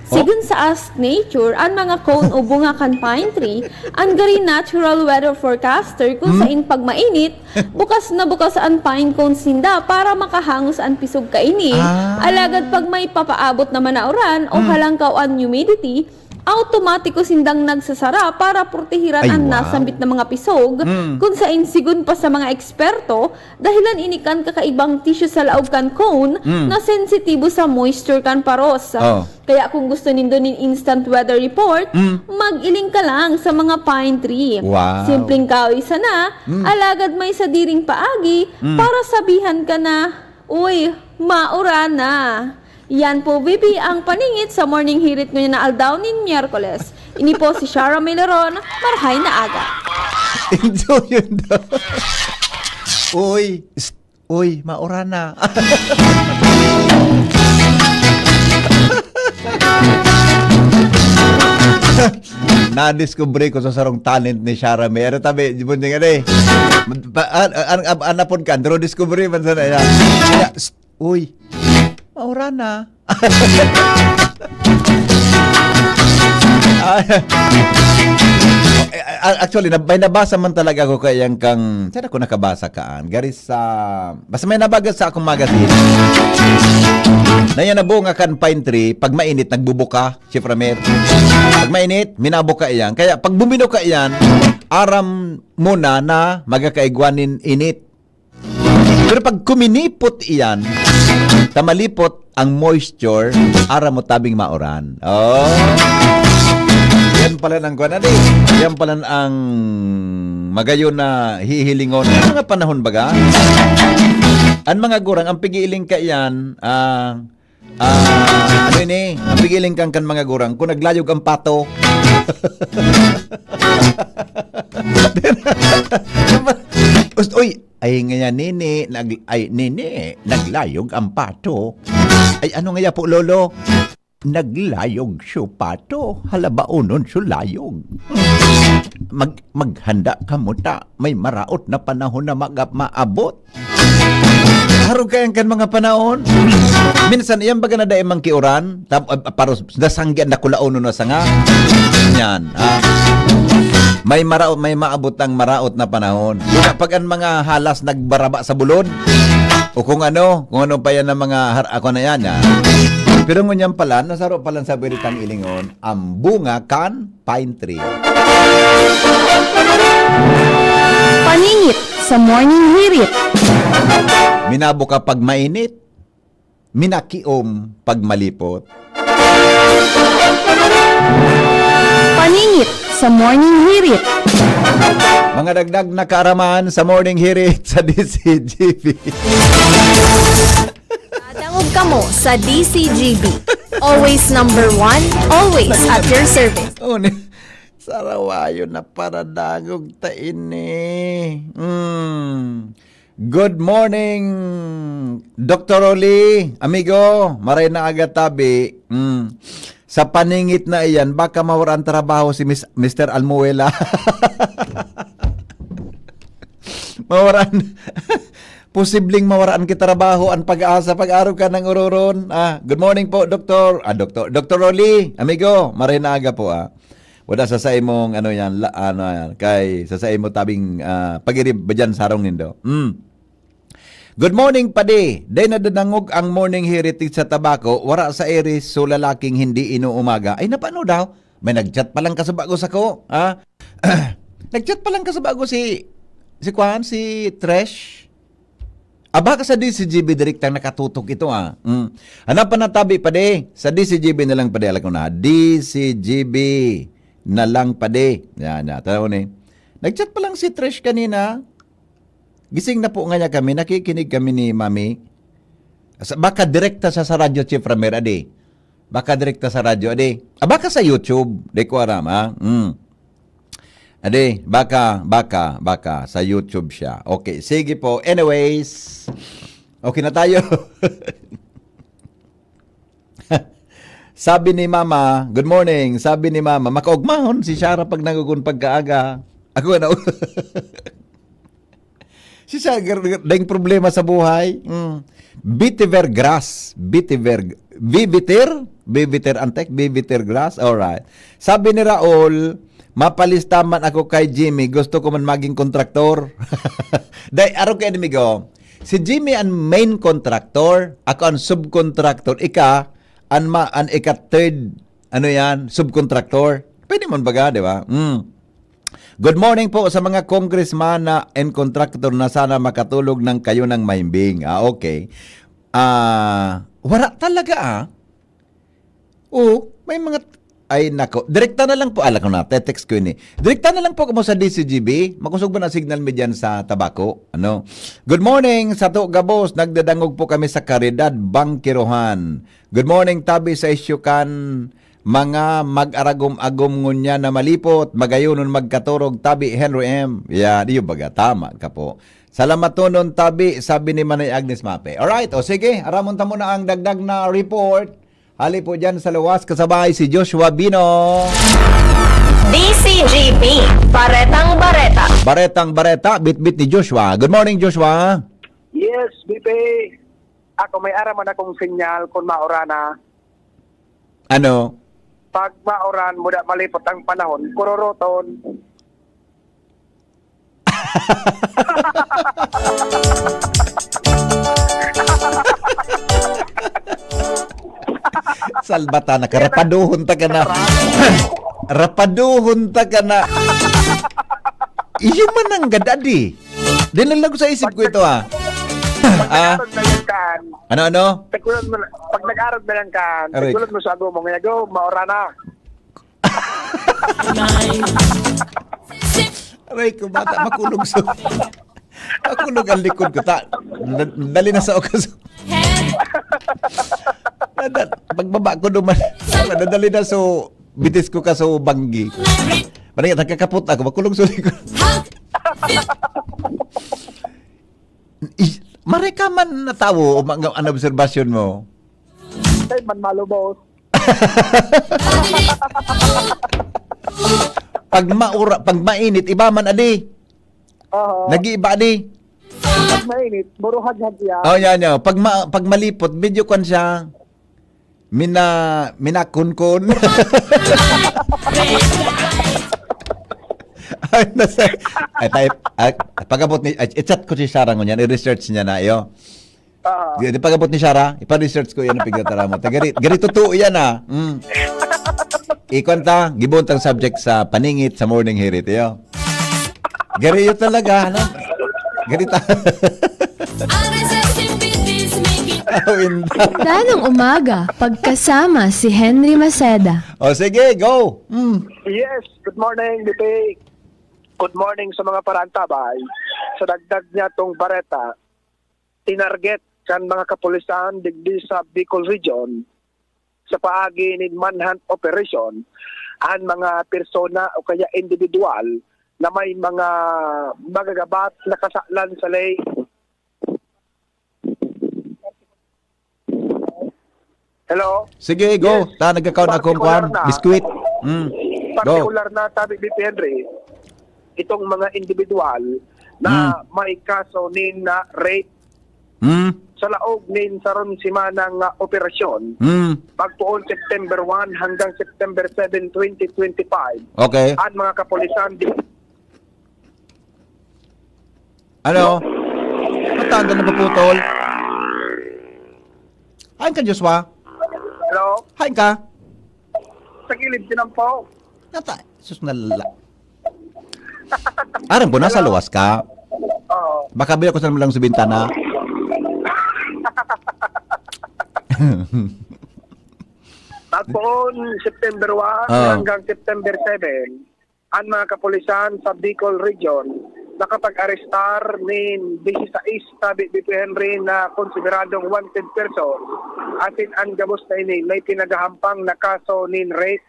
Sigun sa Ask Nature, ang mga cone o bunga kan pine tree, ang gari natural weather forecaster kung saan pag mainit, bukas na bukas ang pine cone sinda para makahangos ang pisog kaini. Alagad pag may papaabot naman na uran o halangkaw ang humidity, automatiko sindang nagsasara para protehiran ang nasambit na mga pisog kung saan sigun pa sa mga eksperto dahilan inikan kakaibang tissue sa laog kan cone na sensitibo sa moisture kan paros. Kaya kung gusto nindo nin instant weather report, mag-iling ka lang sa mga pine tree. Simpleng kawi na, alagad may sadiring paagi para sabihan ka na, uy, maura na. Yan po, VP, ang paningit sa Morning Hirit ngayon na aldaw nin Miyerkules. Ini po si Shara Meleron, marhay na aga. Enjoy yun daw. Uy, maura na. Na-discover ko sa sarong talent ni Shara May. Ano tabi, bunting ano eh. Anapon ka, pero discovery man sana yan. Kaya, uy, maura na. Actually, may nabasa man talaga ako kayang kang, saan ako nakabasa kaan? Garis sa, basta may nabagas sa akong magazine. Na yan nabunga kan pine tree, pag mainit, nagbubuka, si Framer. Pag mainit, minabuka iyan. Kaya pag bumino ka iyan, aram muna na magkakaigwanin init. Pero pag kuminipot iyan, tamalipot ang moisture, ara mo tabing mauran. Oh. Yan pala ng kuwan. Yan pala ang magayon na hihilingon. Ang mga panahon baga? Ang mga gurang, ang pigiling ka yan, ano ini? Ang pigiling kang kan mga gurang, kung naglayog ang pato. Uy, ay nga nini, naglayog ang pato. Ay ano nga po, lolo? Naglayog siya pato. Halabaunon siya layog. Maghanda ka mo ta. May maraot na panahon na maabot. Harog kayang kan mga panahon. Minsan, yan baga na daing mang kiuran. Paros, nasanggian na kulaon na sanga. Yan, may maabot ang maraot na panahon. Pag ang mga halas nagbaraba sa bulod, o kung ano pa yan ng mga ako na yan. Pero ngunyan pala, nasaro pala sa Beritang Ilingon, ang bunga kan pine tree. Paningit sa Morning Hirit. Minabuka pag mainit, minakiom pag malipot. Paningit sa Morning Hirit. Mga dagdag na kaaraman sa Morning Hirit sa DCGB. Dangog kamo sa DCGB. Always number one, always at your service. Oh, sarawayo na para dagog ta ini. Good morning, Dr. Oli, amigo, maray na aga tabi. Sa paningit na iyan, baka mawaran trabaho si Mr. Almuela. Mawaran. Posibleng mawaraan kita trabaho ang pag-asa pag-araw ka ng ururon. Good morning po, Dr. Dr. Oli, amigo, maray na aga po. Wala sa imong ano yan, kay sa imo tabing pagirib ba dyan sarong nindo. Good morning, padi. Day na danangog ang morning heritage sa tabako. Wara sa Iris, so lalaking hindi inuumaga. Ay, napano daw? May nag-chat pa lang kasabago sa ko. Nag-chat pa lang kasabago si Kwan, si Tresh. Aba ka sa DCGB direktang nakatutok ito Hanapan na tabi, padi. Sa DCGB na lang, padi. Alam ko na. DCGB na lang, padi. Yan. Tanaw ni. Nag-chat pa lang si Tresh kanina. Gising na po nga niya kami, nakikinig kami ni Mami. Baka direkta sa radyo, Chief Ramer, adi. Baka direkta sa radyo, adi. Baka sa YouTube, di ko aram, Adi, baka sa YouTube siya. Okay, sige po. Anyways, okay na tayo. Sabi ni Mama, good morning, sabi ni Mama, makaugmahon si Shara pag nagugun pagkaaga. Ako na. Si Shara, dahing problema sa buhay. Vetiver grass. Viviter antek, Viviter grass. Alright. Sabi ni Raul, mapalistaman ako kay Jimmy. Gusto ko man maging kontraktor. Dahil araw kayo nimigo. Si Jimmy ang main contractor. Ako ang subcontractor. Ika, an ika-third, subcontractor. Pwede mo baga, di ba? Good morning po sa mga congressman and contractor na sana makatulog ng kayo ng mahimbing. Okay. Wala talaga may mga ay nako. Direkta na lang po, alam ko na, text ko yun Direkta na lang po mo sa DCGB. Makusog ba na signal mo dyan sa tabako? Good morning sa to Gabos. Nagdadangog po kami sa Caridad, Bangkirohan. Good morning tabi sa Isyukan. Mga mag-aragom-agom ngunya na malipot, magayunon magkaturog, tabi Henry M. Yeah, di baga, tama ka po. Salamat tunon, tabi, sabi ni Manay Agnes Mape. Alright, sige, aramon ta muna ang dagdag na report. Hali po dyan sa luwas, kasabay si Joshua Bino. DCGB, Baretang Bareta. Baretang Bareta, bit-bit ni Joshua. Good morning, Joshua. Yes, BP. Ako may araman akong sinyal kung maorana. Ano? Pag mauran, muda malipot ang panahon, kuroroton. Salbata na ka, rapaduhon ta ka na. Rapaduhon ta ka na. Iyo man ang gadadi. Dinilag ko sa isip ko ito Ano? Pag nag-arog na lang ka, tagulad mo sa ago mo, ngayon, maorana. Aray ko, bata, makulog makulog ang likod ko. Dali na sa okas. Pagbaba ko naman, nadali na so, bitis ko ka so banggi. Parang nagkakapot ako, makulog sa likod. Mareka man natawo o ang obserbasyon mo? Ay, man malubos. Pag mainit, iba man adi. Nag-iiba adi. Pag mainit, buruhag-hag yan. Yan. Pag malipot, medyo kan siya. Minakunkun. Pagabot ni i-chat ko si Sarah ngunyan, i-research niya na iyo. Pagabot ni Sarah, ipa-research ko yan ang piglatara mo. Gari totoo yan Ikwanta, gibuntang subject sa paningit sa morning herit iyo. Gari yun talaga, Gari Danang umaga, pagkasama si Henry Maceda. Sige, go! Yes, good morning, BP. Good morning sa mga parantabay. Sa dagdag niya tong Bareta, tinarget kan mga kapulisan digdi sa Bicol Region sa paagi ni manhunt operation ang mga persona o kaya individual na may mga magagabat na kasaklan sa lay. Hello? Sige, go. Ta nagka-count akong kwan, biskuit. Go. Particular na tabi BP Henry, itong mga individual na may kaso nin na rape sa laog nin sa ron simanang operasyon pagtuon September 1 hanggang September 7, 2025. Okay. Ang mga kapulisan Ano? Matanda na paputol. Hain ka, Joshua. Hello? Hain ka. Sa gilid sinampaw. Nata, sus nalala. Aram po, nasa luwas ka. Oo. Baka bila ko sa lang sa bintana. Pagtuon September 1 hanggang September 7, ang mga kapulisan sa Bicol Region nakapag-arestar ni 16 tabi BP Henry na konsideradong wanted person. Atin ang gabos na ini may pinagahampang na kaso ni rape.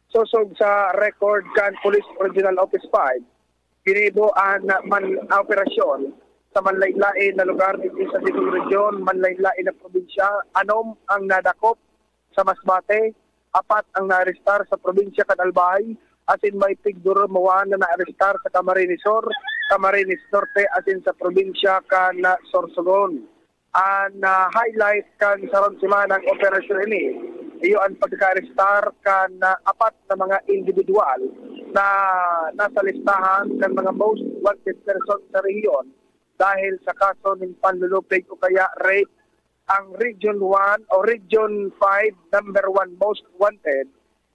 Susog sa record kan Police Regional Office 5, ginibo ang operasyon sa manlaylain na lugar dito sa Bicol Region, manlaylain na probinsya. Anom ang nadakop sa Masbate, 4 ang na-arestar sa probinsya kan Albay, asin may pigduro mawan na na-arestar sa Camarines Sur, Camarines Norte, asin sa probinsya kan Sorsogon. Ang highlight kan sa ron simanang operasyon ini, iyo ang pagka-arestar kan 4 na mga individual na nasa listahan ng mga most wanted person sa rehiyon dahil sa kaso ng panlulupig o kaya rape. Ang Region 1 o Region 5 number 1 most wanted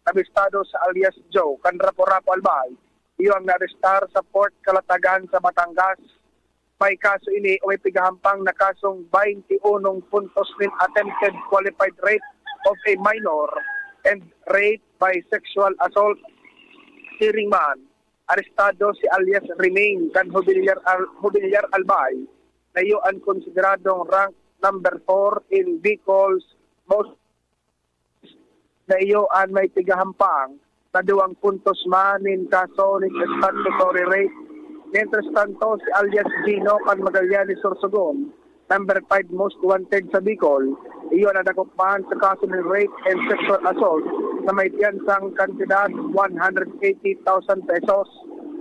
nabistado sa alias Joe, Canrapo-Rapo Albay. Iyo ang na-arestar sa Port Calatagan sa Batangas. May kaso ini o may pigahampang na kasong 21 puntos min attempted qualified rape of a minor and rape by sexual assault. Hearing man, arestado si alias Remain kan Jubilyar Albay na iyo ang konsideradong rank number 4 in Bicol's most na iyo ang may tigahampang na 2 puntos manin kaso ni statutory rape. Mientras tanto, si alias Gino kan Magallanes Sorsogon, number 5 most wanted sa Bicol, iyo na nakumpahan sa kaso ng rape and sexual assault na may piyansang kantidad 180,000 pesos.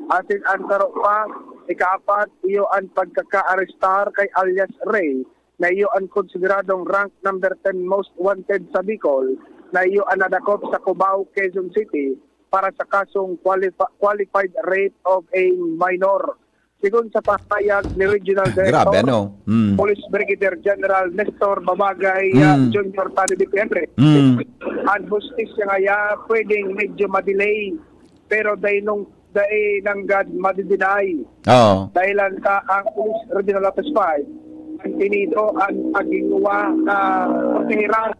Atin ang taro pa, ika-4, iyo ang pagkaka-arestar kay alias Ray na iyo ang konsideradong rank number 10 most wanted sa Bicol na iyo ang nadakop sa Cubao, Quezon City para sa kasong qualified rape of a minor. Sigun sa pahayag ni Regional Director, Grabe, ano? Police Brigadier General Nestor Babagay Jr. Tani BP Henry, ang justice nga ya pwedeng medyo madelay pero dahil nanggad madidinay. Dahilan sa ang Police Regional Office 5 ang tinido ang paggingawa na paghiran.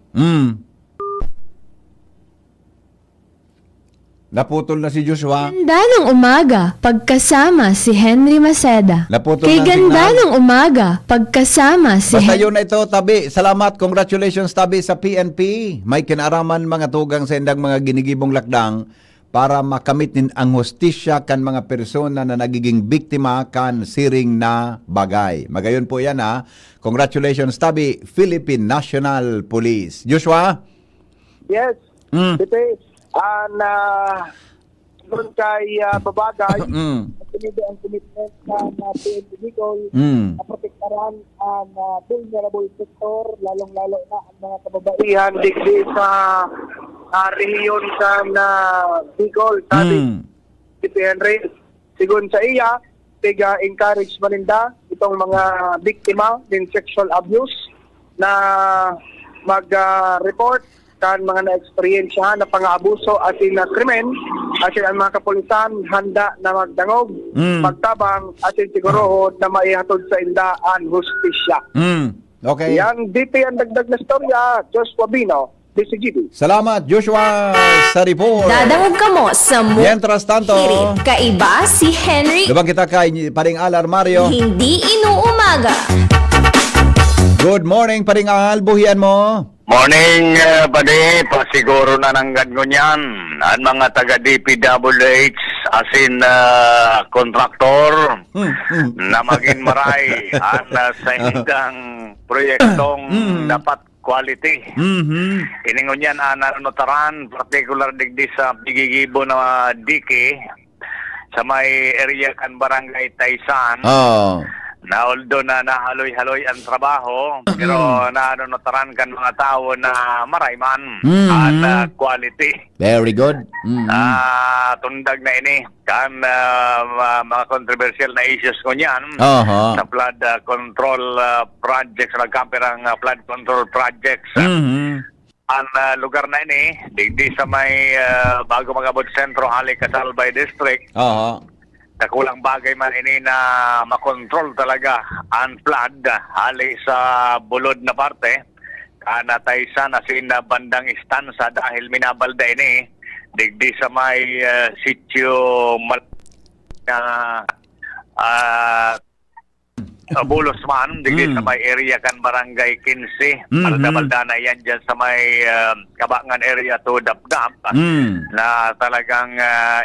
Naputol na si Joshua. Ganda ng umaga, pagkasama si Henry Maceda. Naputol Kay na ganda signal. ng umaga, pagkasama si Basta yun na ito, Tabi. Salamat, congratulations, Tabi, sa PNP. May kinaraman mga tugang sa indang mga ginigibong lakdang para makamit nin ang hostisya kan mga persona na nagiging biktima kan siring na bagay. Magayon po yan, ha. Congratulations, Tabi, Philippine National Police. Joshua? Yes. Ito doon kay Babagay, pinido ang commitment na PNP Bicol na protektaran ang vulnerable sector, lalong-lalo na ang mga kababaihan digdi sa rehiyon sa Bicol. Sabi si Henry, sigun sa iya, encourage maninda itong mga biktima ng sexual abuse na mag-report kan mga na-experiensya na pang-abuso at na krimen at ang mga kapulisan handa na magdangog, magtabang at sigurohod na maihatod sa indaan hustisya. Okay. Yan, DP ang dagdag na storya, Joshua Bino, DCGB. Salamat, Joshua, sa report. Dadangog ka mo sa Mientras tanto, Hirit. Kaiba si Henry. Diba kita kay Paring Al Armario? Hindi inuumaga. Good morning, Paring Al. Buhian mo. Morning, padi. Pasiguro na ng ganyan. Ang mga taga DPWH as in kontraktor na maging maray ang sa indang proyektong dapat quality. Iningon yan notaran, particular digdi sa Pigigibo na Diki sa may area kan Barangay Taysan. Na although na nahaloy-haloy ang trabaho, pero notaran kan mga tao na marayman at quality. Very good. Tundag na ini kan mga controversial na issues ko niyan sa flood control projects, nagkamperang flood control projects. Ang lugar na ini, digdi sa may bago magabot sentro, Hali Casalbay District. Kulang bagay man ini na makontrol talaga ang flood hali sa bulod na parte Taysan asin na bandang istansa dahil minabalda ini digdi sa may sitio Bulos man, digdi sa may area kan Barangay 15. Balda na yan dyan sa may Kabangan area to Dapdap na talagang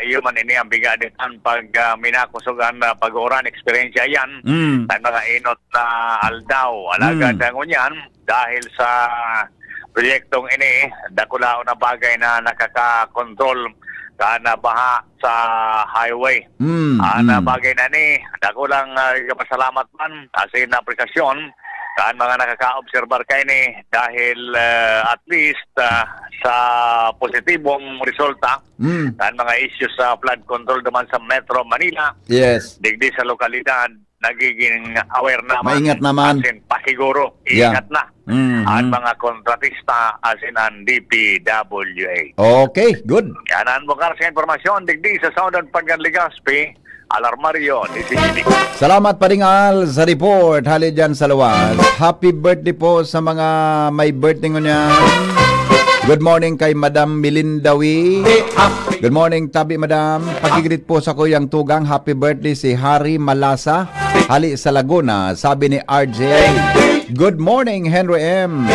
iyo man ini ang bigaditan pag minakusugan pag-oran eksperyensya yan ng mga inot na aldaw. Alagad ang unyan dahil sa proyektong ini, dakulao na bagay na nakaka-control kana baha sa highway. Bagay na ni, dakulang pasalamat man asin na apresiasyon kan mga nakaka-obserbar kay ni dahil at least sa positibong resulta kan mga issues sa flood control naman sa Metro Manila. Yes. Digdi sa lokalidad nagiging aware naman. Maingat naman. Asin pasiguro, ingat na. Ang mga kontratista asin ang DPWH. Okay, good. Yan ang bukar sa informasyon. Digdi sa Southern Pagan Legazpi, Alarmario, DCGD. Salamat Paringal sa report. Hali dyan sa luwas. Happy birthday po sa mga may birthday ngunyan. Good morning kay Madam Milindawi. Good morning, Tabi Madam. Pagigrit po sa Kuyang Tugang. Happy birthday si Harry Malasa. Hali sa Laguna. Sabi ni RJ. Good morning, Henry M.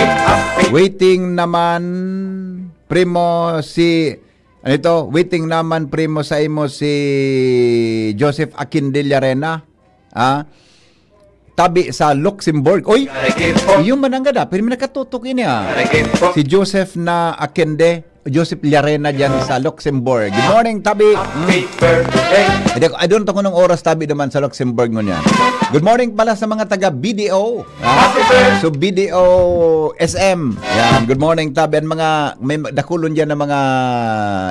Waiting naman primo si waiting naman primo sa imo si Joseph Aquindillarena. Tabi sa Luxembourg. Oy, yung mananggada, pero may nakatutok ini si Joseph na Akende, Joseph Llarena dyan sa Luxembourg. Good morning, Tabi. I don't know kung anong oras Tabi naman sa Luxembourg ngunyan. Good morning pala sa mga taga BDO. So BDO SM. Yan. Good morning, Tabi. Mga may dakulon dyan ng mga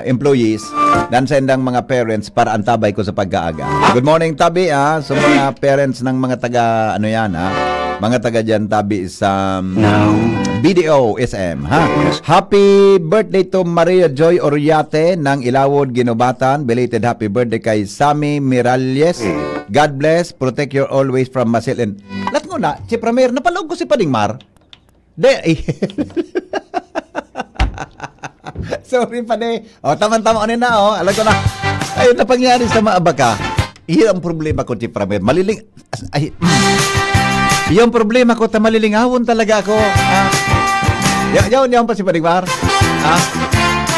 employees dan sa indang mga parents para antabay ko sa pag-aaga. Good morning, Tabi. So mga parents ng mga taga mga taga dyan Tabi sa BDO SM. Happy birthday to Maria Joy Oriate ng Ilawod, Ginobatan. Belated happy birthday kay Sammy Miralles. God bless, protect you always from Masil. And lat ko na, si Premier, napalog ko si Padingmar. Sorry pa de. Tama-tama na alam ko na. Ayun na pangyari sa maabaka. Iyon ang problema ko, si Premier. Yung problema ko, malilingawon talaga ako. Yaw pa si Padigmar.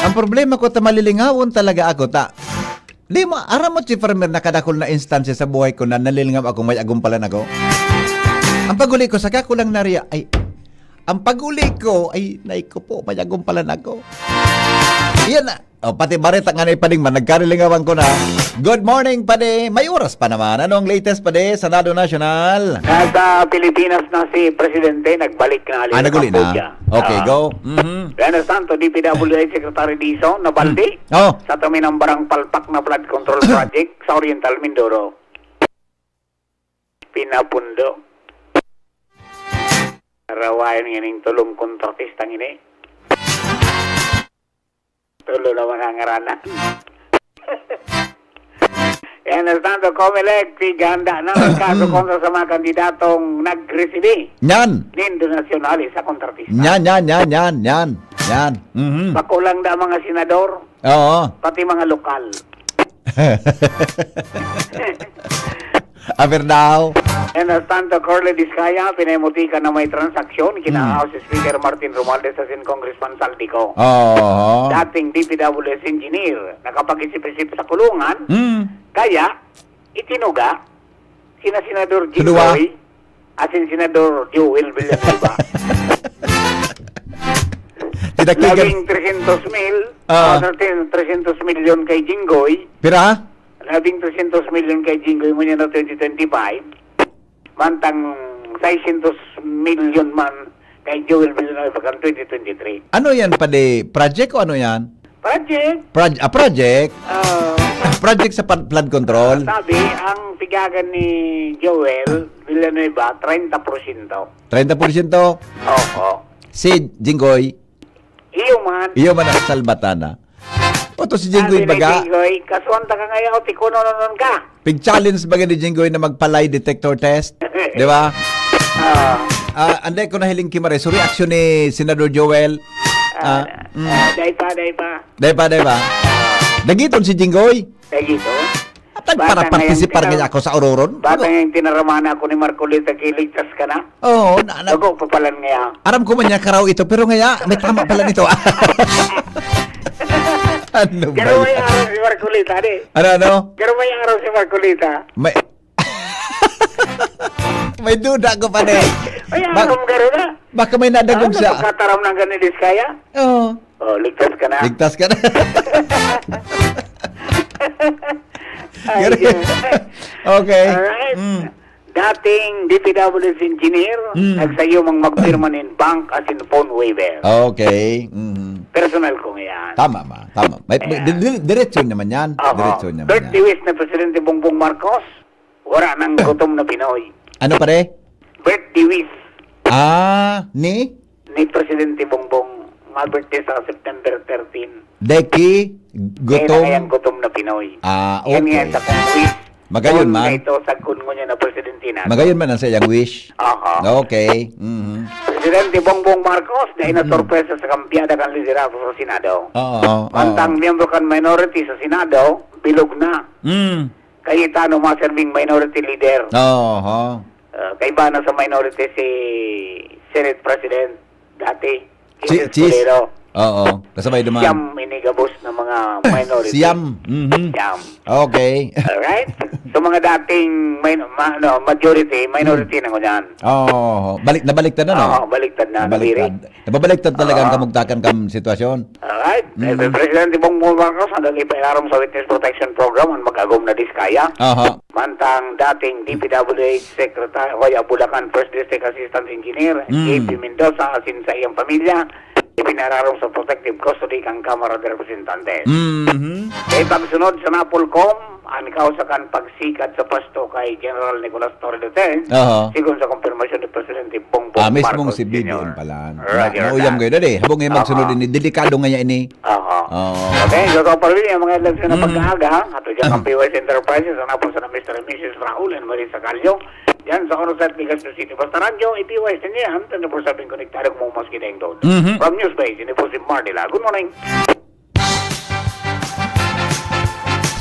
Ang problema ko, malilingawon talaga ako. Di mo, aram mo si Farmer na kadakol na instansya sa buhay ko na nalilingam ako, may agumpalan ako. Ang paguli ko, saka ko lang nariya, ang paguli ko, naiko po, may agumpalan ako. Yan na. Pati Barret nga na ipading man, nagkarilingawan ko na. Good morning, Pade. May oras pa naman. Anong latest, Pade, sa Senado National? Nasa Pilipinas na si Presidente, nagbalik na alin naguli na? Okay, go. Leonard Santo, DPWH Secretary Dizon, nabaldi sa taminang barang palpak na flood control project sa Oriental Mindoro. Pinapundo. Rawayan nganing tulong kontratistang ini. Tulo naman ang ngarana. Leonard Santo, Comelec, ganda na ang kaso kontra sa mga kandidatong nag-resibi. Yan. Nindo nasyonali sa kontratista. Yan. Pakulang na mga senador. Oo. Pati mga lokal. Aber daw. And Tanto Corle Discaya, pinemutika na may transaksyon, kina House Speaker Martin Romualdez at Congressman Saldico. Dating DPWS engineer, nakapag-isip-isip sa kulungan, kaya itinuga sina Senador Jinggoy at Senador Joel Villanueva. Labing 300 mil, 300 million kay Jinggoy. Pira? Labing 300 million kay Jinggoy mo niya na 2025. Mantang 600 million man kay Joel Villanueva kan 2023. Ano yan pa de? Project o ano yan? Project. Project? Project sa flood control? Sabi, ang pigagan ni Joel Villanueva, 30%. 30%? Oo. Si Jinggoy? Iyo man ang salbatana. O to si Jinggoy baga? Jinggoy, kasuanta ka ngayon, tikuno nonon ka. Pig-challenge baga ni Jinggoy na mag-lie detector test? Di ba? Anday ko nahiling kimare. So reaction ni Senador Joel? Day pa. Dagiton si Jinggoy? Dagiton? Para partisipar nga ako sa Ororon? Bata nga yung tinaraman ako ni Marcolita, kiligtas ka na? Oo. Ako, papalan nga. Aram ko man niya karaw ito, pero nga may tama pala nito. Ano ba? Pero may araw si Marcolita, di? Ano? Pero may araw si Marcolita. May duda ko pa, de. May araw mo garo na. Baka may nadagog siya. Napagkataram ng ganilis kaya? Oo. Oh, ligtas ka na. Ligtas ka na. Okay. Alright. Dating DPWS engineer, nagsayo mang magpirma ng bank as in phone waiver. Okay. Personal ko yan. Tama. Diretso naman yan. Diretso naman yan. 30 weeks na Presidente Bongbong Marcos, wala nang gutom na Pinoy. Ano pare? 30 weeks. Ni Presidente Bongbong, birthday sa September 13. Deki, gutom. Kaya gutom na Pinoy. Okay. Yan nga sa kong wish. Magayon man. Ito sa kungo niya na Presidente na. Magayon man ang sa iyang wish. Okay. Presidente Bongbong Marcos na inasorpresa sa kampiyada kan liderato sa Senado. Mantang miyembro kan minority sa Senado, bilog na. Kaya tano ma-serving minority leader. Kay ba na sa minority si Senate President dati. Cheese. Oo. Kasabay duman. Siyam inigabos ng mga minority. Siyam. Siyam. Okay. Alright? So mga dating majority, minority na ko dyan. Nabaliktad na, no? Oo, baliktad na. Nababaliktad talaga ang kamugtakan kam sitwasyon. Alright? Presidente Bongbong Marcos, ang nag-ipayaram sa Witness Protection Program, ang mag-agom na diskaya. Mantang dating DPWH Secretary, Hoya Bulacan, First District Assistant Engineer, JP Mendoza, asin sa iyang pamilya, ipinararong sa protective custody kang Kamara de Representantes. Kaya pagsunod sa Napolcom, ang kausakan pagsikat sa pasto kay General Nicolas Torre Duterte, sigon sa konfirmasyon ni Presidente Bongbong Marcos mismong si BBM pala. Nauyam kayo na di. Habang ngayon magsunod ini, delikado nga ini. Okay, so kapalili ang mga eleksyon na pagkaaga, ato dyan ang POS Enterprises, ang napon sa na Mr. and Mrs. Raul and Marisa Calio, yan sa Onosat Ligas City. Basta radyo, POS niya, 24/7 konektado kung mas kineng doon. From Newsbase, ini po si Mardila. Good morning.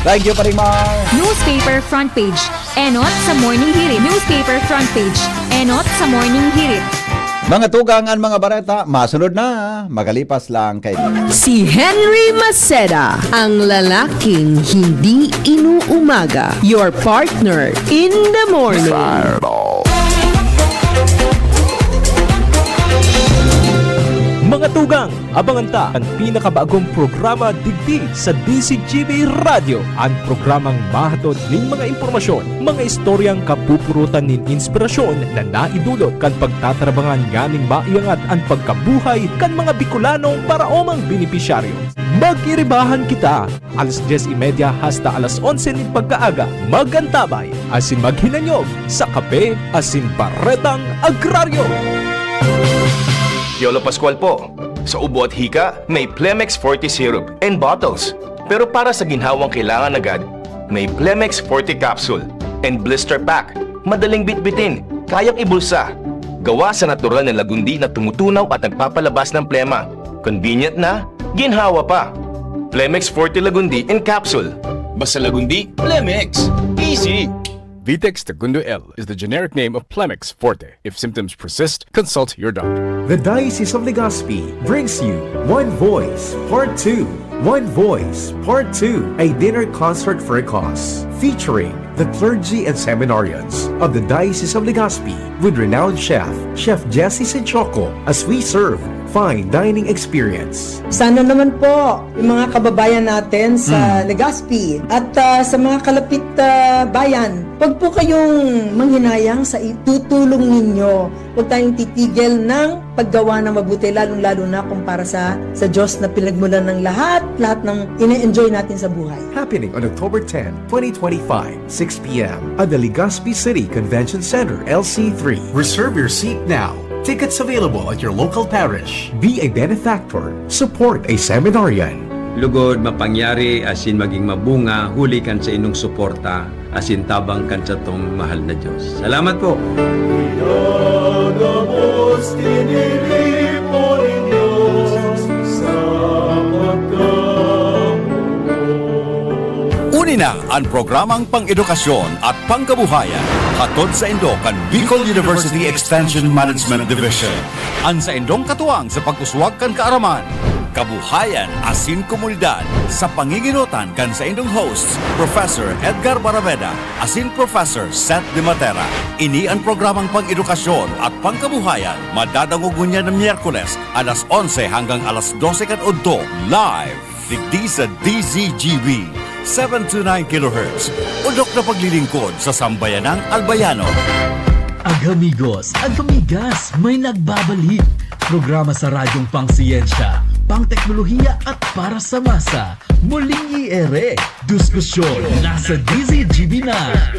Thank you, Parimar. Newspaper front page. Enot sa Morning Hirit. Newspaper front page. Enot sa Morning Hirit. Mga tugangan, mga bareta, masunod na. Magalipas lang kay... Si Henry Maceda, ang lalaking hindi inuumaga. Your partner in the morning. Fireball. Mga tugang, abangan ta ang pinakabagong programa digdi sa DCGB Radio. Ang programang mahatod ning mga impormasyon, mga istoryang kapupurutan nin inspirasyon na naidulot kan pagtatrabangan ganing maiangat ang pagkabuhay kan mga Bicolano para omang benepisyaryo. Mag-iribahan kita, alas 10:30 hasta alas 11 ning pagkaaga. Magantabay, asin maghinanyog sa kape, asin paretang agraryo. Yolo Pascual po. Sa ubo at hika, may Plemex Forte Syrup and bottles. Pero para sa ginhawang kailangan agad, may Plemex Forte Capsule and Blister Pack. Madaling bitbitin, kayang ibulsa. Gawa sa natural na lagundi na tumutunaw at nagpapalabas ng plema. Convenient na, ginhawa pa. Plemex Forte Lagundi and Capsule. Basta lagundi, Plemex. Easy! Vitex Segundo L is the generic name of Plemix Forte. If symptoms persist, consult your doctor. The Diocese of Legazpi brings you One Voice Part 2. One Voice Part 2, a dinner concert for a cause, featuring the clergy and seminarians of the Diocese of Legazpi with renowned chef, Chef Jesse Senchoco, as we serve fine dining experience. Sana naman po yung mga kababayan natin sa Legazpi at sa mga kalapit bayan, wag po kayong manghinayang sa itutulong ninyo. Huwag tayong titigil ng paggawa ng mabuti, lalong-lalo na kumpara sa Diyos na pinagmulan ng lahat ng ine-enjoy natin sa buhay. Happening on October 10, 2025, 6 p.m. at the Legazpi City Convention Center, LC3. Reserve your seat now. Tickets available at your local parish. Be a benefactor. Support a seminarian. Lugod mapangyari asin maging mabunga, huli kan sa inong suporta, asin tabang kan sa tong mahal na Diyos. Salamat po. Uni na ang programang pang-edukasyon at pangkabuhayan hatod sa Indo kan Bicol University Extension Management Division. Ang sa Indong katuwang sa pag-uswag kan kaaraman, kabuhayan asin komunidad sa panginginutan kan sa Indong hosts Professor Edgar Baraveda asin Professor Seth De Matera. Ini ang programang pang-edukasyon at pangkabuhayan madadangog niya ng Miyerkules alas 11 hanggang alas 12 kan udto live digdi sa DZGB 729 kHz. Udok na paglilingkod sa sambayanang Albayano. Agamigos, agamigas, may nagbabalik. Programa sa radyong pang-siyensya, pang-teknolohiya at para sa masa. Muling iere. Diskusyon nasa DZGB na.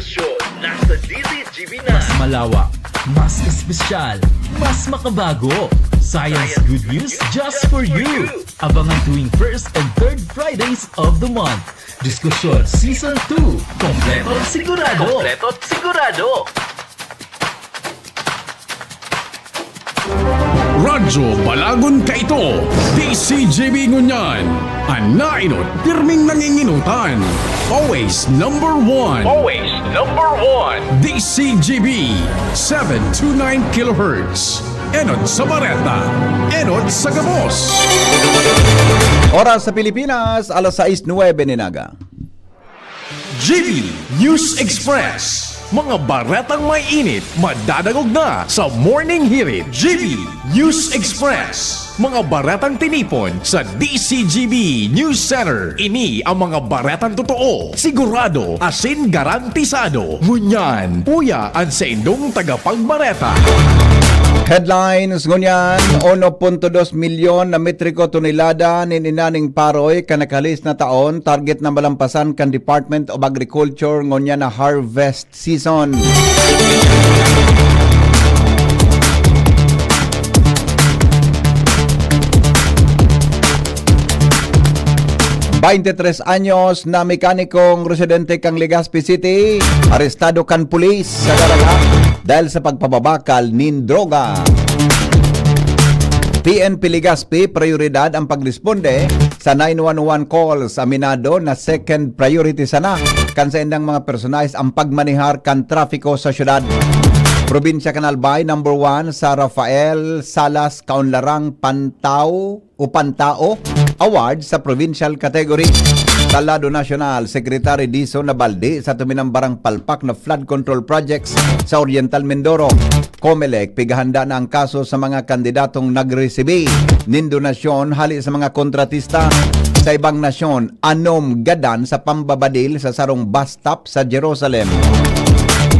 Mas malawak, mas espesyal, mas makabago. Science good news just for you. Abangan tuwing 1st and 3rd Fridays of the month. Diskusyon Season 2. Kompleto at sigurado. Radyo Balagon Kaito, DCGB Ngunyan, Anainot, pirming nanginginutan. Always number one. DCGB, 729 kHz. Enot sa Bareta, Enot sa Gamos. Oras sa Pilipinas, alas 6:09 ninaga. GB News Express. Mga baretang may init, madadagog na sa Morning Hirit. GB News Express. Mga baretang tinipon sa DCGB News Center. Ini ang mga baretang totoo, sigurado, asin garantisado. Ngunyan, uya ang sa indong tagapagbareta. Headlines ngunyan, 1.2 milyon na metriko tonelada nininaning paroy kanakalis na taon, target na malampasan kan Department of Agriculture ngunyan na harvest season. ...23 anyos na mekanikong residente kang Legazpi City, arestado kan pulis sa Dalaga dahil sa pagpababakal nin droga. PNP Legazpi, prioridad ang pagresponde sa 911 calls. Aminado na second priority sana kan sa indang mga personalis ang pagmanihar kan trafiko sa syudad. Probinsya kan Albay, number 1 sa Rafael Salas Kaunlarang Pantao Award sa provincial category. Talado National, Secretary Dison Nabaldi sa tuminambarang palpak na flood control projects sa Oriental Mindoro. COMELEC, pigahanda na ang kaso sa mga kandidatong nagresibi nin donasyon hali sa mga kontratista sa ibang nasyon. Anom gadan sa pambabadil sa sarong bus stop sa Jerusalem.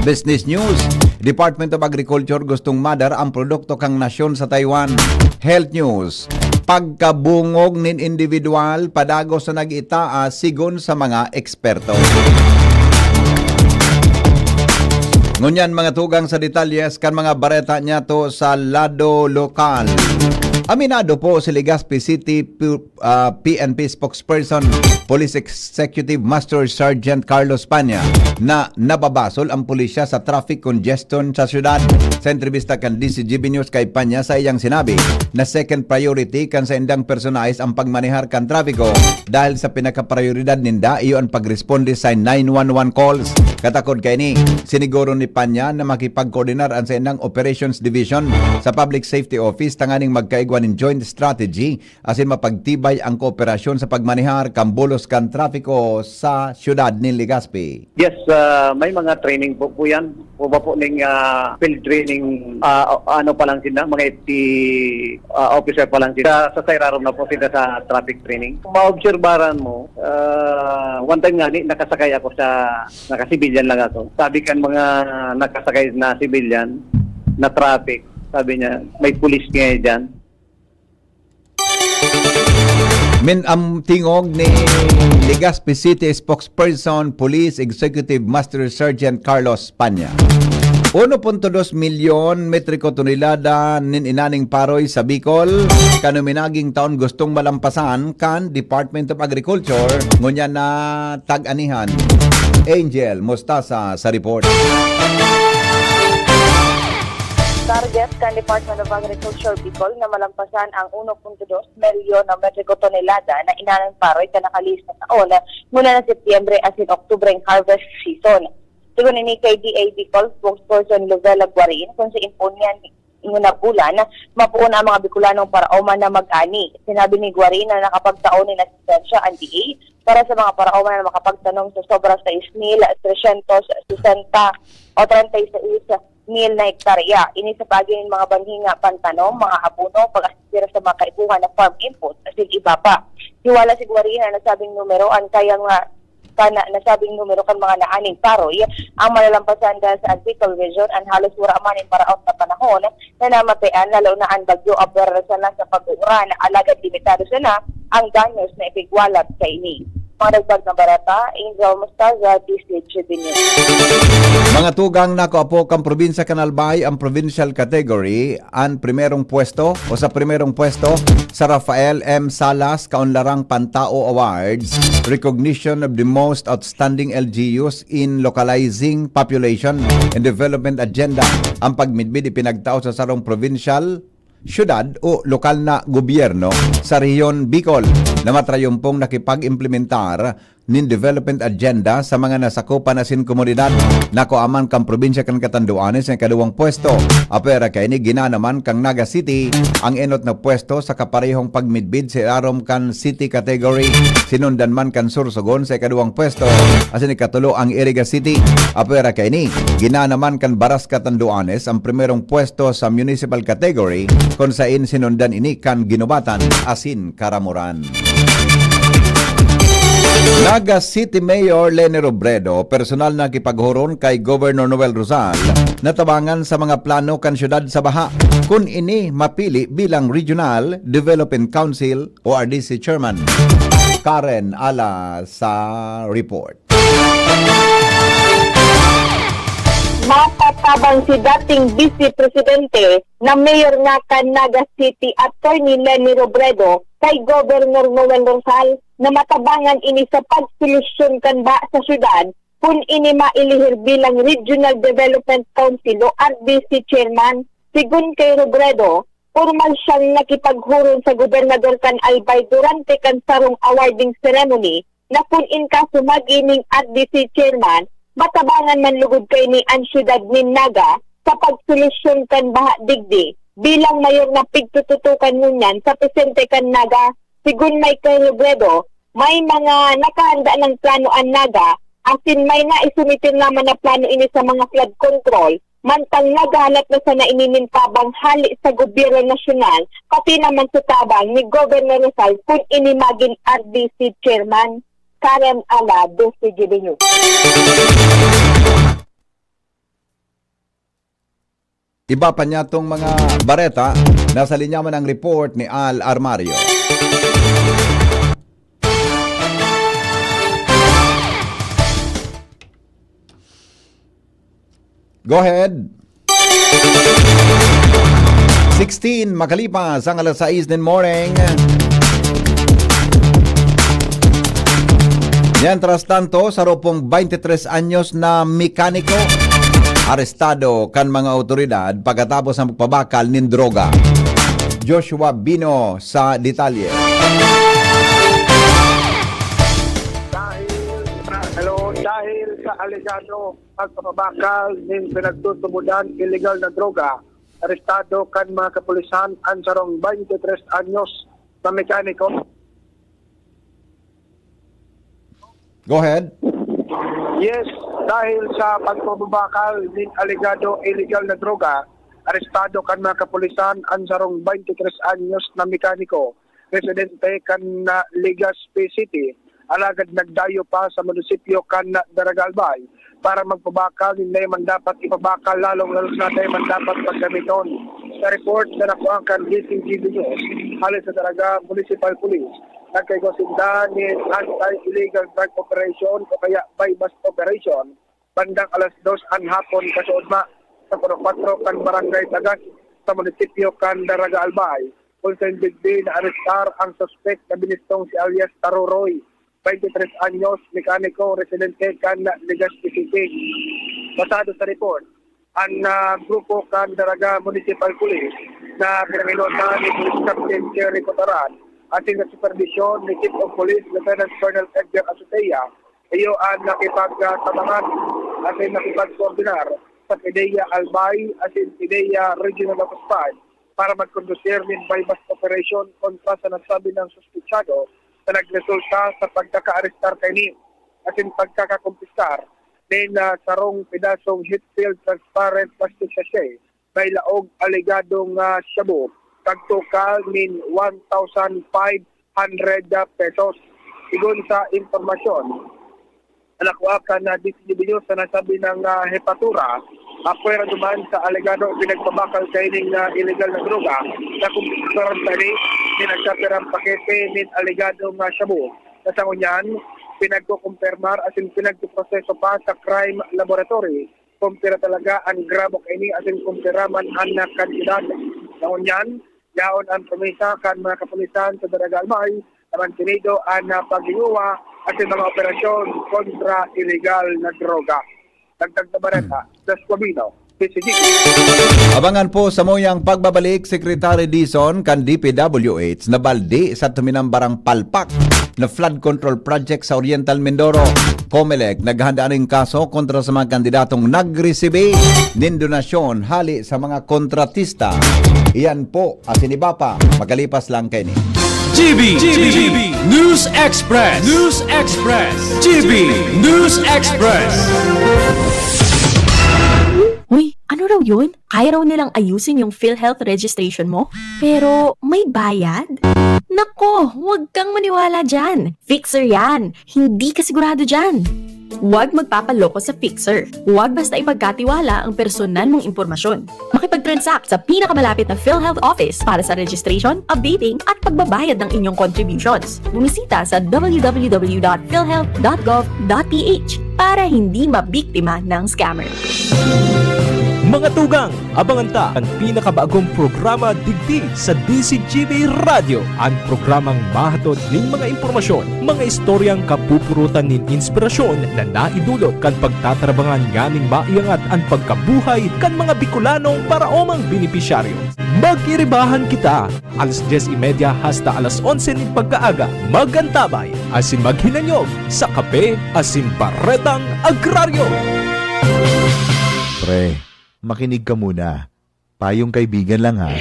Business News, Department of Agriculture gustong madar ang produkto kang nasyon sa Taiwan. Health News, pagkabungog nin individual padagos sa nag-itaa sigon sa mga eksperto. Ngunyan mga tugang sa detalyes kan mga bareta niya to sa lado lokal. Aminado po si Legazpi City PNP spokesperson, Police Executive Master Sergeant Carlos Panya, na nababasol ang pulisya sa traffic congestion sa syudad. Sa entrevista kan DCGB News kay Panya, sa iyang sinabi na second priority kan sa indang personais ang pagmanihar kan trafiko dahil sa pinaka-prioridad ninda iyo ang pagresponde sa 911 calls Katakod kay ni siniguro ni Panya na makipag-coordinar ang sa inang Operations Division sa Public Safety Office tanganing magkaigwan ng joint strategy asin mapagtibay ang kooperasyon sa pagmanihar kambulos kan trafiko sa syudad ni Legazpi. Yes, may mga training po yan. Po ba po ng field training, ano pa lang sila, mga FT officer pa lang sila. Sa Sairarom na po sila sa traffic training. Kung maobserbaran mo, one time nga, nakasakay ako nakasibilyan lang ako. Sabi kan mga nakasakay na civilian, na traffic, sabi niya, may pulis ngayon dyan. Ang tingog ni Legazpi City spokesperson Police Executive Master Sergeant Carlos Panya. 1.2 milyon metriko tonelada nin inaning paroy sa Bicol kanuminaging taon gustong malampasan kan Department of Agriculture ngunya na tag-anihan. Angel Mostasa sa report. Target kan Department of Agriculture Bicol na malampasan ang 1.2 milyon na metriko tonelada na inanang paroy ka nakalis na taon mula ng Setyembre asin Oktubre ang harvest season. Sigun ni kay DA Bicol spokesperson Lovella Guarin kung sa impunyan na bulan mapuon ang mga Bicolanong paraoma na mag-ani. Sinabi ni Guarin na nakapagtaon ng asistensya ang DA para sa mga paraoma na makapagtanong sa sobra 6,360 o 36,000 na hektarya. Ini sa pagin mga banhinga pantanom, mga abono, pag-asistira sa mga kaibuhan na farm input at iba pa. Hiwala si Guarin na nasabing numero ang kayang nasabing numero kan mga naaning paroy ang malalampasan dahil sa Bicol Region ang halos wala manin paraot na panahon na namatayan lalo na ang bagyo abera sana sa pag-uura na alagad limitado sana ang danyos na ipigwalat sa ini. Mga dagdag na barata, Angel Mostaza, DCGB News. Mga tugang nakoapo kang probinsya Canalbay ang provincial category ang primerong pwesto o sa primerong pwesto sa Rafael M. Salas Kaunlarang Pantao Awards, recognition of the most outstanding LGUs in localizing population and development agenda. Ang pagmidbid ipinagtao sa sarong provincial syudad o lokal na gobyerno sa rehiyon Bicol na matrayumpong nakipag-implementar nin development agenda sa mga nasakupan na komunidad. Nako aman kang probinsya kan Catanduanes ang kaduwang pwesto. Apera kay ni gina naman kang Naga City ang enot na pwesto sa kaparehong pagmidbid sa Arom kan City category. Sinundan man kan Sursogon sa kaduwang pwesto. Asin ikatulo ang Iriga City. Apera kay ni gina naman kan Baras Catanduanes ang primerong pwesto sa municipal category kung sain sinundan ini kan Ginubatan asin Karamuran. Naga City Mayor Leni Robredo personal na kipaghuron kay Governor Noel Rosal natabangan sa mga plano kan syudad sa Baha kung ini mapili bilang Regional Development Council o RDC Chairman. Karen Ala sa report. Matatabang si dating Vice Presidente na Mayor nga kan Naga City Attorney Leni Robredo kay Governor Noel Rosal na matabangan ini sa pagsolusyon kan ba sa syudad kung ini mailihir bilang Regional Development Council o RDC Chairman. Sigun kay Robredo, formal siyang nakipaghuron sa Gobernador kan Albay durante kan sarong awarding ceremony na kung in kaso mag-ining RDC Chairman, matabangan man lugod kay ni ang syudad ni Naga sa pagsolusyon kan baha digdi bilang mayor na pigtututukan ngunyan sa presente kan Naga. Sigun may kay Robredo, may mga nakahanda ng plano ang Naga, asin may naisumitin naman na plano ini sa mga flood control, mantang naghalat na sana ininintabang hali sa gobyerno nasyonal, pati naman sa tabang ni Governor Rizal kung inimagin RDC Chairman. Karen Ala, DCGB News. Iba pa niya itong mga bareta. Nasa linya man ang report ni Al Armario. Go ahead. 16 makalipas ang alas 6 ng morning. Mientras tanto, sa ropong 23 anyos na mekaniko arestado kan mga otoridad pagkatapos ng pagpabakal ng droga. Joshua Bino sa detalye. Dahil sa alegado pagpapabakal ng pinagtutubudan illegal na droga. Arestado kan mga kapulisan ang sarong 23 anyos na mekaniko. Go ahead. Yes, dahil sa pagpapabakal ng alegado illegal na droga, arestado kan mga kapulisan ang sarong 23 anyos na mekaniko, residente kan na Legazpi City, alagad nagdayo pa sa munisipyo kan na Daragalbay para magpabakal, hindi man dapat ipabakal, lalong-lalo na tayo man dapat paggamiton. Sa report na nakuha kan DCGB News, halos sa Daraga Municipal Police, nagkaygosinda ni anti-illegal drug operation o kaya buy-bust operation, bandang alas 2 ang hapon kasuodma sa 4 kan barangay Tagas sa munisipyo kan Daraga Albay. Kung sa indigdi na arestar ang suspect na binistong si alias Taruroy, 23 anyos, mekaniko, residente kan Legazpi City. Basado sa report, ang grupo kan Daraga Municipal Police na pinanginota ni Police Captain Jerry Cotaran ating na supervision ni Chief of Police Lieutenant Colonel Edgar Asuteya, iyo ang nakipagtabangan at nakipag-coordinar sa PIDEA Albay at PIDEA Regional Office 5 para mag-conducir ng buy-bust operation kontra sa nasabi ng suspitsado na nagresulta sa pagkaka-arestar kay Nim at in pagkakakumpistar din sarong pedasong heat-filled transparent plastic sachet may laog aligadong shabu kagtukal min 1,500 pesos. Igon sa informasyon, nakuha ka na DCGB News na nasabi ng hepatura, apwera duman sa alegado pinagpabakal kay ning illegal na droga na kumpisaran tani pinagsaperang pakete min alegado nga shabu. Nasangunyan, pinagkukumpirmar asin pinagkuproseso pa sa crime laboratory kumpira talaga ang grabo kay ni asin kumpiraman ang kantidad. Nasangunyan, yaon ang promesa kan mga kapulisan sa Daraga Albay na mantinido ang paglinguwa at mga operasyon kontra illegal na droga. Dagdag na bareta, Das Quabino, PCG. Abangan po sa moyang pagbabalik, Secretary Dizon kan DPWH na baldi sa tuminambarang palpak na flood control project sa Oriental Mindoro. COMELEC naghanda ring kaso kontra sa mga kandidatong nagresibe nin donasyon hali sa mga kontratista. Iyan po, asin iba pa, magalipas lang kayo ni. GB News Express. GB News Express. Uy, ano raw yun? Kaya raw nilang ayusin yung PhilHealth registration mo? Pero may bayad? Nako, huwag kang maniwala dyan. Fixer yan. Hindi ka sigurado dyan. Huwag magpapaloko sa Fixer. Huwag basta ipagkatiwala ang personal mong impormasyon. Makipag-transact sa pinakamalapit na PhilHealth office para sa registration, updating at pagbabayad ng inyong contributions. Bumisita sa www.philhealth.gov.ph para hindi mabiktima ng scammer. Mga tugang, abangan ta ang pinakabagong programa digdi sa DCGB Radio. Ang programang mahatod ng mga impormasyon, mga istoryang kapupurutan nin inspirasyon na naidulot kan pagtatrabangan nganing maiangat ang pagkabuhay kan mga Bicolanong paraomang benepisyaryo. Mag-iribahan kita, alas 10:30 hasta alas 11 nin pagkaaga, magantabay, asin maghinanyog sa kape, asin baretang agraryo. Pre, makinig ka muna. Payong kaibigan lang ha.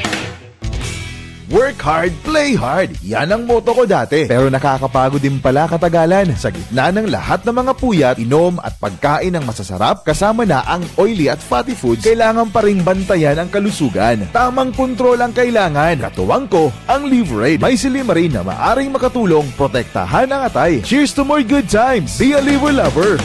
Work hard, play hard. Yan ang motto ko dati. Pero nakakapagod din pala katagalan. Sa gitna ng lahat ng mga puyat, inom at pagkain ng masasarap, kasama na ang oily at fatty foods, kailangan pa ring bantayan ang kalusugan. Tamang kontrol ang kailangan. Katuwang ko, ang Liverade. May Silimarin na maaring makatulong protektahan ang atay. Cheers to more good times. Be a liver lover.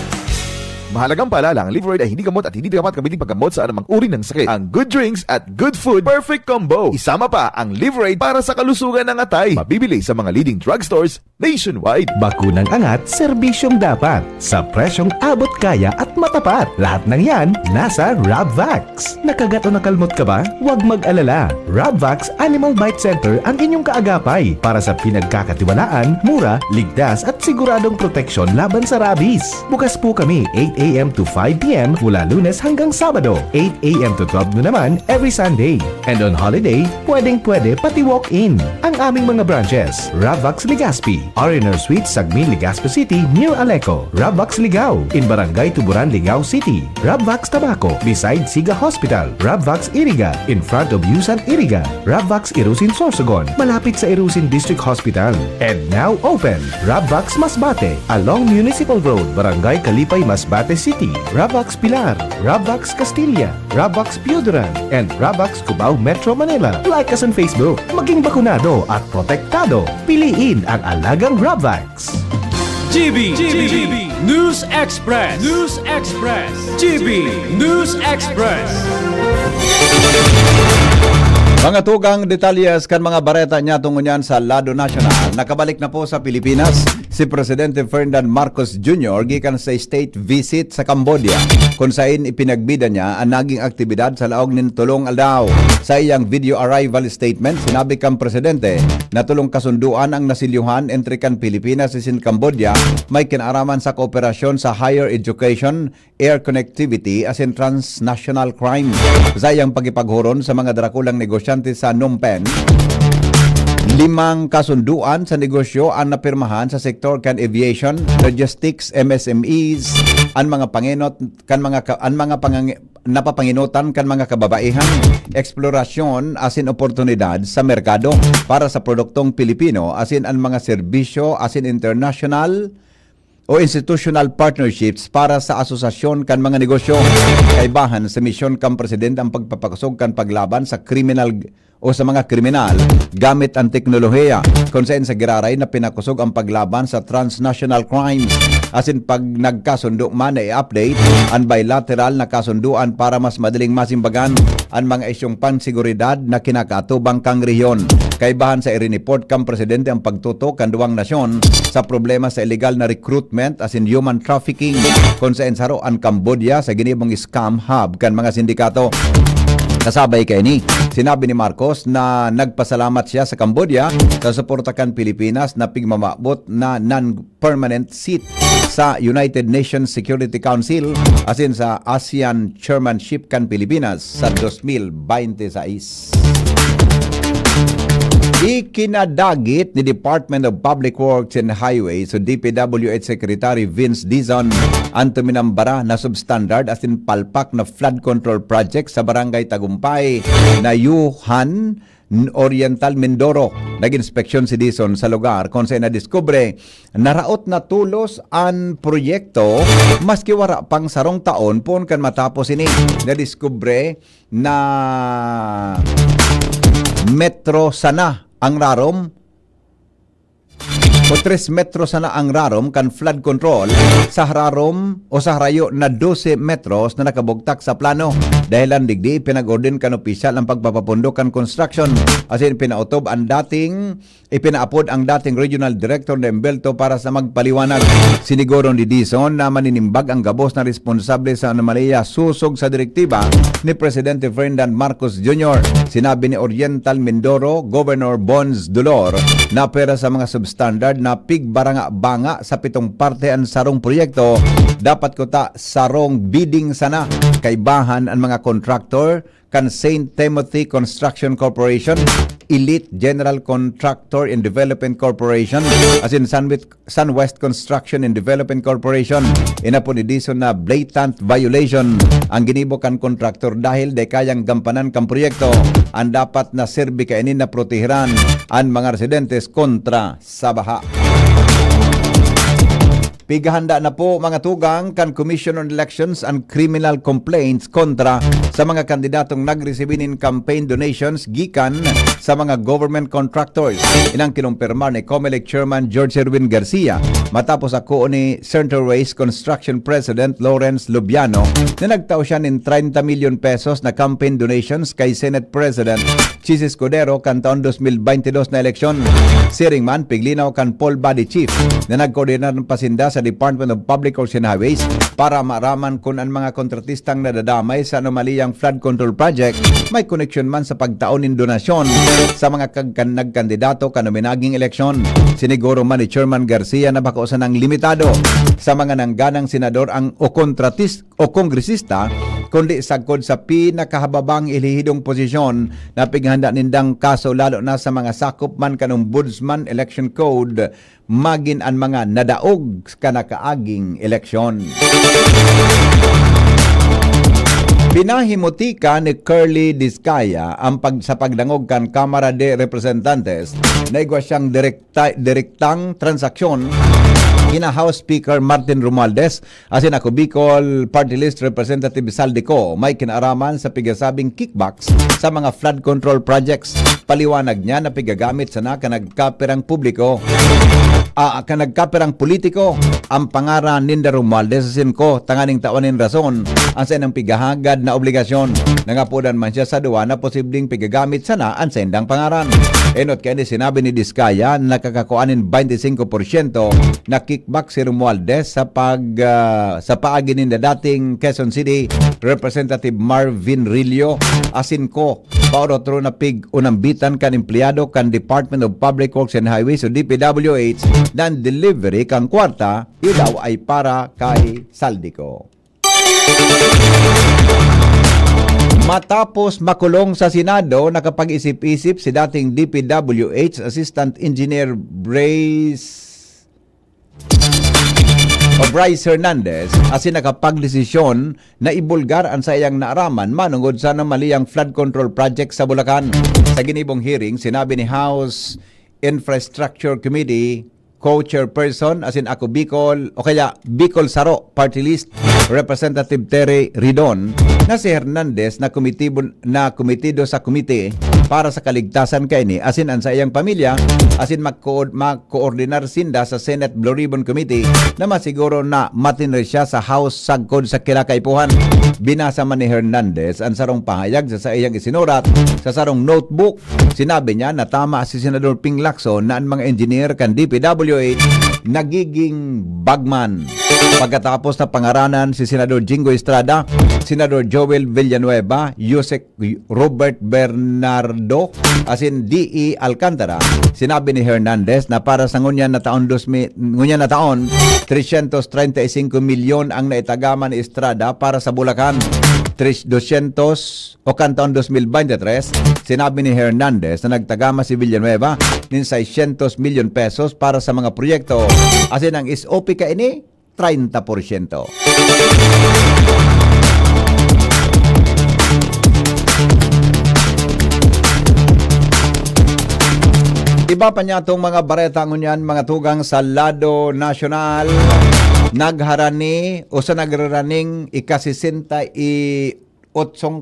Mahalagang paalala, ang Liverade ay hindi gamot at hindi dapat gamitin paggamot sa anumang uri ng sakit. Ang good drinks at good food, perfect combo. Isama pa ang Liverade para sa kalusugan ng atay. Mabibili sa mga leading drugstores nationwide. Bakunang angat, serbisyong dapat. Sa presyong abot kaya at matapat. Lahat ng yan, nasa Rabvax. Nakagat o nakalmot ka ba? Huwag mag-alala. Rabvax Animal Bite Center ang inyong kaagapay para sa pinagkakatiwalaan, mura, ligtas at siguradong proteksyon laban sa rabies. Bukas po kami 8 a.m. to 5 p.m. mula Lunes hanggang Sabado, 8 a.m. to 12 noon naman every Sunday. And on holiday, pwedeng-pwede pati walk-in. Ang aming mga branches, Ravvax Legazpi, R&R Suite, Sagmin, Legazpi City, near Aleco, Ravvax Ligao, in Barangay Tuburan, Ligao City, Ravvax Tabaco, beside Siga Hospital, Ravvax Iriga, in front of Yusan Iriga, Ravvax Irusin Sorsogon, malapit sa Irusin District Hospital. And now open, Ravvax Masbate, along Municipal Road, Barangay Kalipay, Masbate City, Ravvax Pilar, Ravvax Castilla, Ravvax Pioduran, and Ravvax Cubao, Metro Manila. Like us on Facebook, maging bakunado at protektado. Piliin ang alagang Ravvax. GB News Express. GB News Express. Mga tugang detalyes kan mga bareta niya tungunyan sa Lado National. Nakabalik na po sa Pilipinas si Presidente Ferdinand Marcos Jr. gikan sa state visit sa Cambodia kung saan ipinagbida niya ang naging aktibidad sa laog nin tulong aldaw. Sa iyang video arrival statement, sinabi kang Presidente na tulong kasunduan ang nasilyuhan entre kan Pilipinas isin Cambodia may kinaraman sa kooperasyon sa higher education, air connectivity as in transnational crime. Sa iyang pagipaghuron sa mga darakulang negosyante sa Phnom Penh, 5 kasunduan sa negosyo ang napirmahan sa sektor kan aviation, logistics, MSMEs, ang mga panginot kan mga napapanginutan kan mga kababaihan, eksplorasyon asin oportunidad sa merkado para sa produktong Pilipino asin ang mga serbisyo asin international o institutional partnerships para sa asosasyon kan mga negosyo. Kaibahan sa misyon kang Presidente ang pagpapakusog kan paglaban sa criminal o sa mga kriminal gamit ang teknolohiya kung saan sa giraray na pinakusog ang paglaban sa transnational crimes asin pag nagkasundo man na i-update ang bilateral na kasunduan para mas madaling masimbagan ang mga isyong pansiguridad na kinakatubang kang rehiyon. Kaibahan sa i-report kang Presidente ang pagtutok kan duwang nasyon sa problema sa illegal na recruitment as in human trafficking kung saan saro ang Cambodia sa ginibong scam hub kan mga sindikato. Kasabay kay ni, sinabi ni Marcos na nagpasalamat siya sa Cambodia sa suporta kan Pilipinas na pigmamabot na non-permanent seat sa United Nations Security Council asin sa ASEAN Chairmanship kan Pilipinas sa 2026. Ikinadagit ni Department of Public Works and Highways o DPWH Secretary Vince Dizon ang tuminambara na substandard as in palpak na flood control project sa Barangay Tagumpay na Yuhan Oriental Mindoro. Nag-inspeksyon si Dizon sa lugar kung saan nadiskubre naraot na tulos ang proyekto maski wara pang sarong taon pon kan matapos ini. Nadiskubre na metro sana ang rarom o 3 metro sana ang rarom kan flood control sa rarom o sa harayo na 12 metros na nakabugtak sa plano. Dahil ang digdi, pinag-orden kan opisyal ang pagpapapundok kan construction. As in, ipinaapod ang dating regional director na Embelto para sa magpaliwanag. Siniguro ni Dizon na maninimbag ang gabos na responsable sa anomalya susog sa direktiba ni Presidente Ferdinand Marcos Jr. Sinabi ni Oriental Mindoro Governor Bons Dolor na pera sa mga substandard na pigbaranga-banga sa 7 parte ang sarong proyekto. Dapat ko ta sarong bidding sana. Kaibahan ang mga contractor kan St. Timothy Construction Corporation, Elite General Contractor and Development Corporation, as in Sunwest Construction and Development Corporation. Inapo ni Dizon na blatant violation ang ginibo kan contractor dahil de kayang gampanan kan proyekto. Ang dapat na serbi kainin na protehiran ang mga residentes kontra sa baha. Pigahanda na po mga tugang kan Commission on Elections and Criminal Complaints kontra sa mga kandidatong nagresibinin campaign donations gikan sa mga government contractors. Inang kinumpirmar ni COMELEC Chairman George Erwin Garcia matapos ako ni Center Race Construction President Lawrence Lubiano na nagtao siya ng 30 million pesos na campaign donations kay Senate President Chis Escudero kan taon 2022 na eleksyon. Siring man piglinaw kan Paul Body Chief na nagkoordinar ng pasinda sa Department of Public Works and Highways para maaraman kung ang mga kontratistang nadadamay sa anomaliyang flood control project may koneksyon man sa pagtaonin donasyon sa mga nagkandidato kanominaging eleksyon. Siniguro man ni Chairman Garcia na bakausan ng limitado sa mga nangganang senador ang o kongresista kundi sagkod sa pinakahababang ilihidong posisyon na pighanda nindang kaso lalo na sa mga sakop man kanong Ombudsman Election Code magin ang mga nadaog kanakaaging eleksyon. Pinahimutika ni Curly Discaya ang sa pagdangog kan Kamara de Representantes na igwa siyang direktang transaksyon kina House Speaker Martin Romualdez asin ako Bicol Party List Representative Saldico may kinaaraman sa pigasabing kickbacks sa mga flood control projects. Paliwanag niya na pigagamit sana kanagkaperang publiko kanagkaperang politiko ang pangaran ni Romualdez asin ko tanganing tawanin rason ang sa inang pigahagad na obligasyon. Nangapudan man siya sa duwa na posibleng pigagamit sana ang sa indang pangaran. Enot kaya sinabi ni Discaya na nakakakuanin 25% na kickback si Romualdez sa paagi ni dating Quezon City Representative Marvin Rillo asin ko paorotro na unambitan kan empleyado kan Department of Public Works and Highways o DPWH dan delivery kang kwarta ilaw ay para kay Saldico. Matapos makulong sa Senado, nakapag-isip-isip si dating DPWH Assistant Engineer Bryce Hernandez asin nakapagdesisyon na ibulgar ang sa iyang naaraman manungod sa anomaliyang flood control project sa Bulacan. Sa ginibong hearing, sinabi ni House Infrastructure Committee co-chairperson asin ako Bicol o kaya Bicol Saro Party List Representative Terry Ridon na si Hernandez na komitido sa komite para sa kaligtasan kaini asin an sa iyang pamilya asin magkoordinar sinda sa Senate Blue Ribbon Committee na masiguro na matinre siya sa House sagkod sa kilakaipuhan. Binasa man ni Hernandez ang sarong pahayag sa iyang isinurat sa sarong notebook. Sinabi niya na tama si Senador Ping Lacson na ang mga engineer kan DPWH nagiging bagman. Pagkatapos na pangaranan si Senador Jingo Estrada, Senador Joel Villanueva, Yusek Robert Bernardo, asin D.E. Alcantara, sinabi ni Hernandez na para sa ngunyan na taon 335 milyon ang naitagaman ni Estrada para sa Bulacan. 200 o kan taon 2023, sinabi ni Hernandez na nagtagama si Villanueva ng 600 milyon pesos para sa mga proyekto. Asin ang SOP ka ini 30%. Iba pa niya itong mga bareta ngunyan, mga tugang sa Lado Nacional, nagharani o sa nagraraning ika-68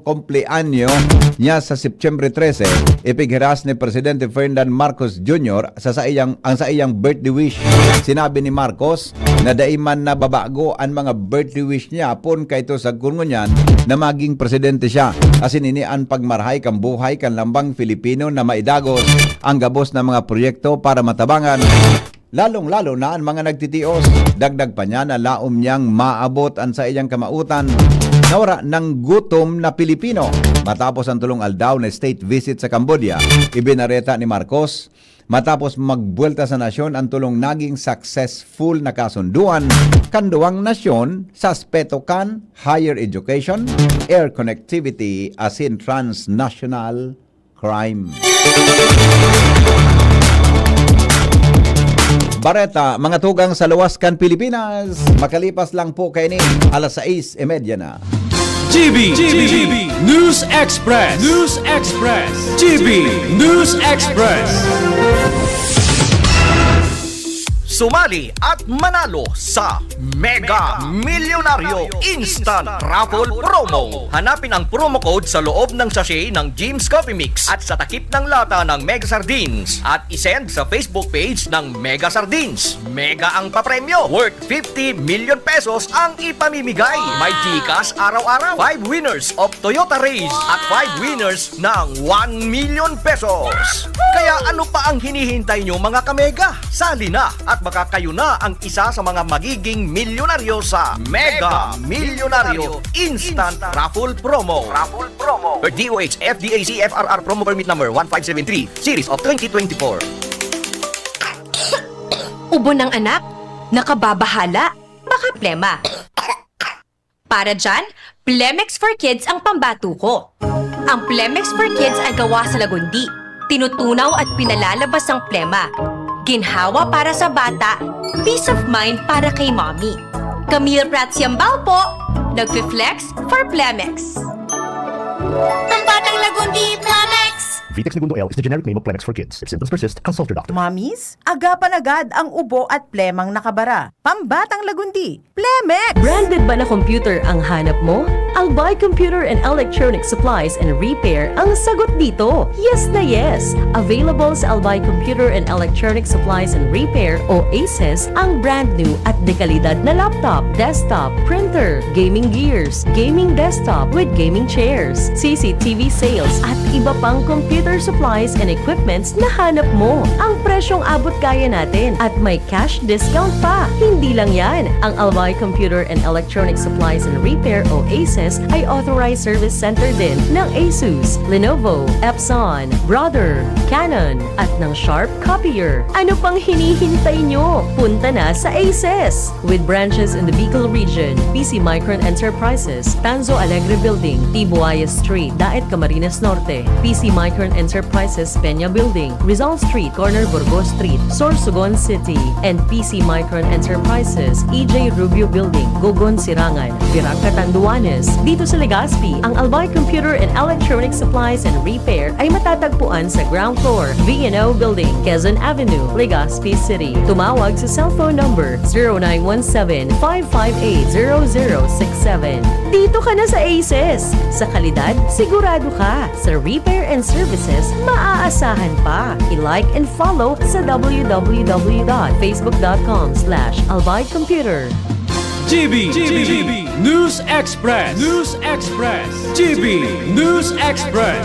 kumpleanyo niya sa September 13, ipighiras ni Presidente Ferdinand Marcos Jr. sa iyang birthday wish. Sinabi ni Marcos na daiman na babago ang mga birthday wish niya pon kay ito sa kungunyan na maging presidente siya. Asin ini ang pagmarhay kang buhay kan lambang Filipino na maidagos ang gabos na mga proyekto para matabangan. Lalong-lalo na ang mga nagtitios. Dagdag pa niya na laom niyang maabot ang sa iyang kamautan nawara ng gutom na Pilipino. Matapos ang tulong aldaw na state visit sa Cambodia, ibinareta ni Marcos matapos magbuelta sa nasyon ang tulong naging successful na kasunduan kanduang nasyon sa aspeto kan higher education, air connectivity asin transnational crime. Bareta, mga tugang sa luwas kan Pilipinas, makalipas lang po kayo ni alas 6:30 na. GB News Express. GB News Express. Sumali at manalo sa Mega Milyonaryo Instant Raffle Promo. Hanapin ang promo code sa loob ng sachet ng Jim's Coffee Mix at sa takip ng lata ng Mega Sardines at isend sa Facebook page ng Mega Sardines. Mega ang papremyo. Worth 50 million pesos ang ipamimigay. May Gcash araw-araw. 5 winners of Toyota Race at 5 winners ng 1 million pesos. Kaya ano pa ang hinihintay nyo mga kamega? Sali na at baka kayo na ang isa sa mga magiging milyonaryo sa Mega Milyonaryo Instant Raffle Promo. Per DOH FDAC FRR Promo Permit Number 1573 Series of 2024. Ubo ng anak? Nakababahala? Baka plema. Para dyan, Plemex for Kids ang pambato ko. Ang Plemex for Kids ay gawa sa lagundi. Tinutunaw at pinalalabas ang plema. Ginhawa para sa bata, peace of mind para kay mommy. Camille Prats Yambao po, nagfi-flex for Plemex. Ang batang lagundi, Plemex! Vitex Segundo L is the generic name of Plemex for kids. If symptoms persist, consult your doctor. Mommies, agapan agad ang ubo at plemang nakabara. Pambatang lagundi, Plemex! Branded ba na computer ang hanap mo? Albay Computer and Electronic Supplies and Repair ang sagot dito. Yes na yes! Available sa Albay Computer and Electronic Supplies and Repair o ACES ang brand new at dekalidad na laptop, desktop, printer, gaming gears, gaming desktop with gaming chairs, CCTV sales at iba pang computer supplies and equipments na hanap mo. Ang presyong abot kaya natin at may cash discount pa. Hindi lang yan. Ang Albay Computer and Electronic Supplies and Repair o ACES ay authorized service center din ng Asus, Lenovo, Epson, Brother, Canon at ng Sharp Copier. Ano pang hinihintay nyo? Punta na sa ACES! With branches in the Bicol region, PC Micron Enterprises, Tanzo Alegre Building, Tibuaya Street, Daet Camarines Norte, PC Micron Enterprises Peña Building, Rizal Street, Corner Burgos Street, Sorsogon City, and PC Micron Enterprises, EJ Rubio Building, Gogon Sirangan, Virac Catanduanes. Dito sa Legazpi, ang Albay Computer and Electronic Supplies and Repair ay matatagpuan sa ground floor, V&O Building, Quezon Avenue, Legazpi City. Tumawag sa cellphone number 0917-558-0067. Dito ka na sa ACES. Sa kalidad, sigurado ka. Sa repair and services, maaasahan pa. I-like and follow sa www.facebook.com/albaycomputer. GB News Express. GB News Express.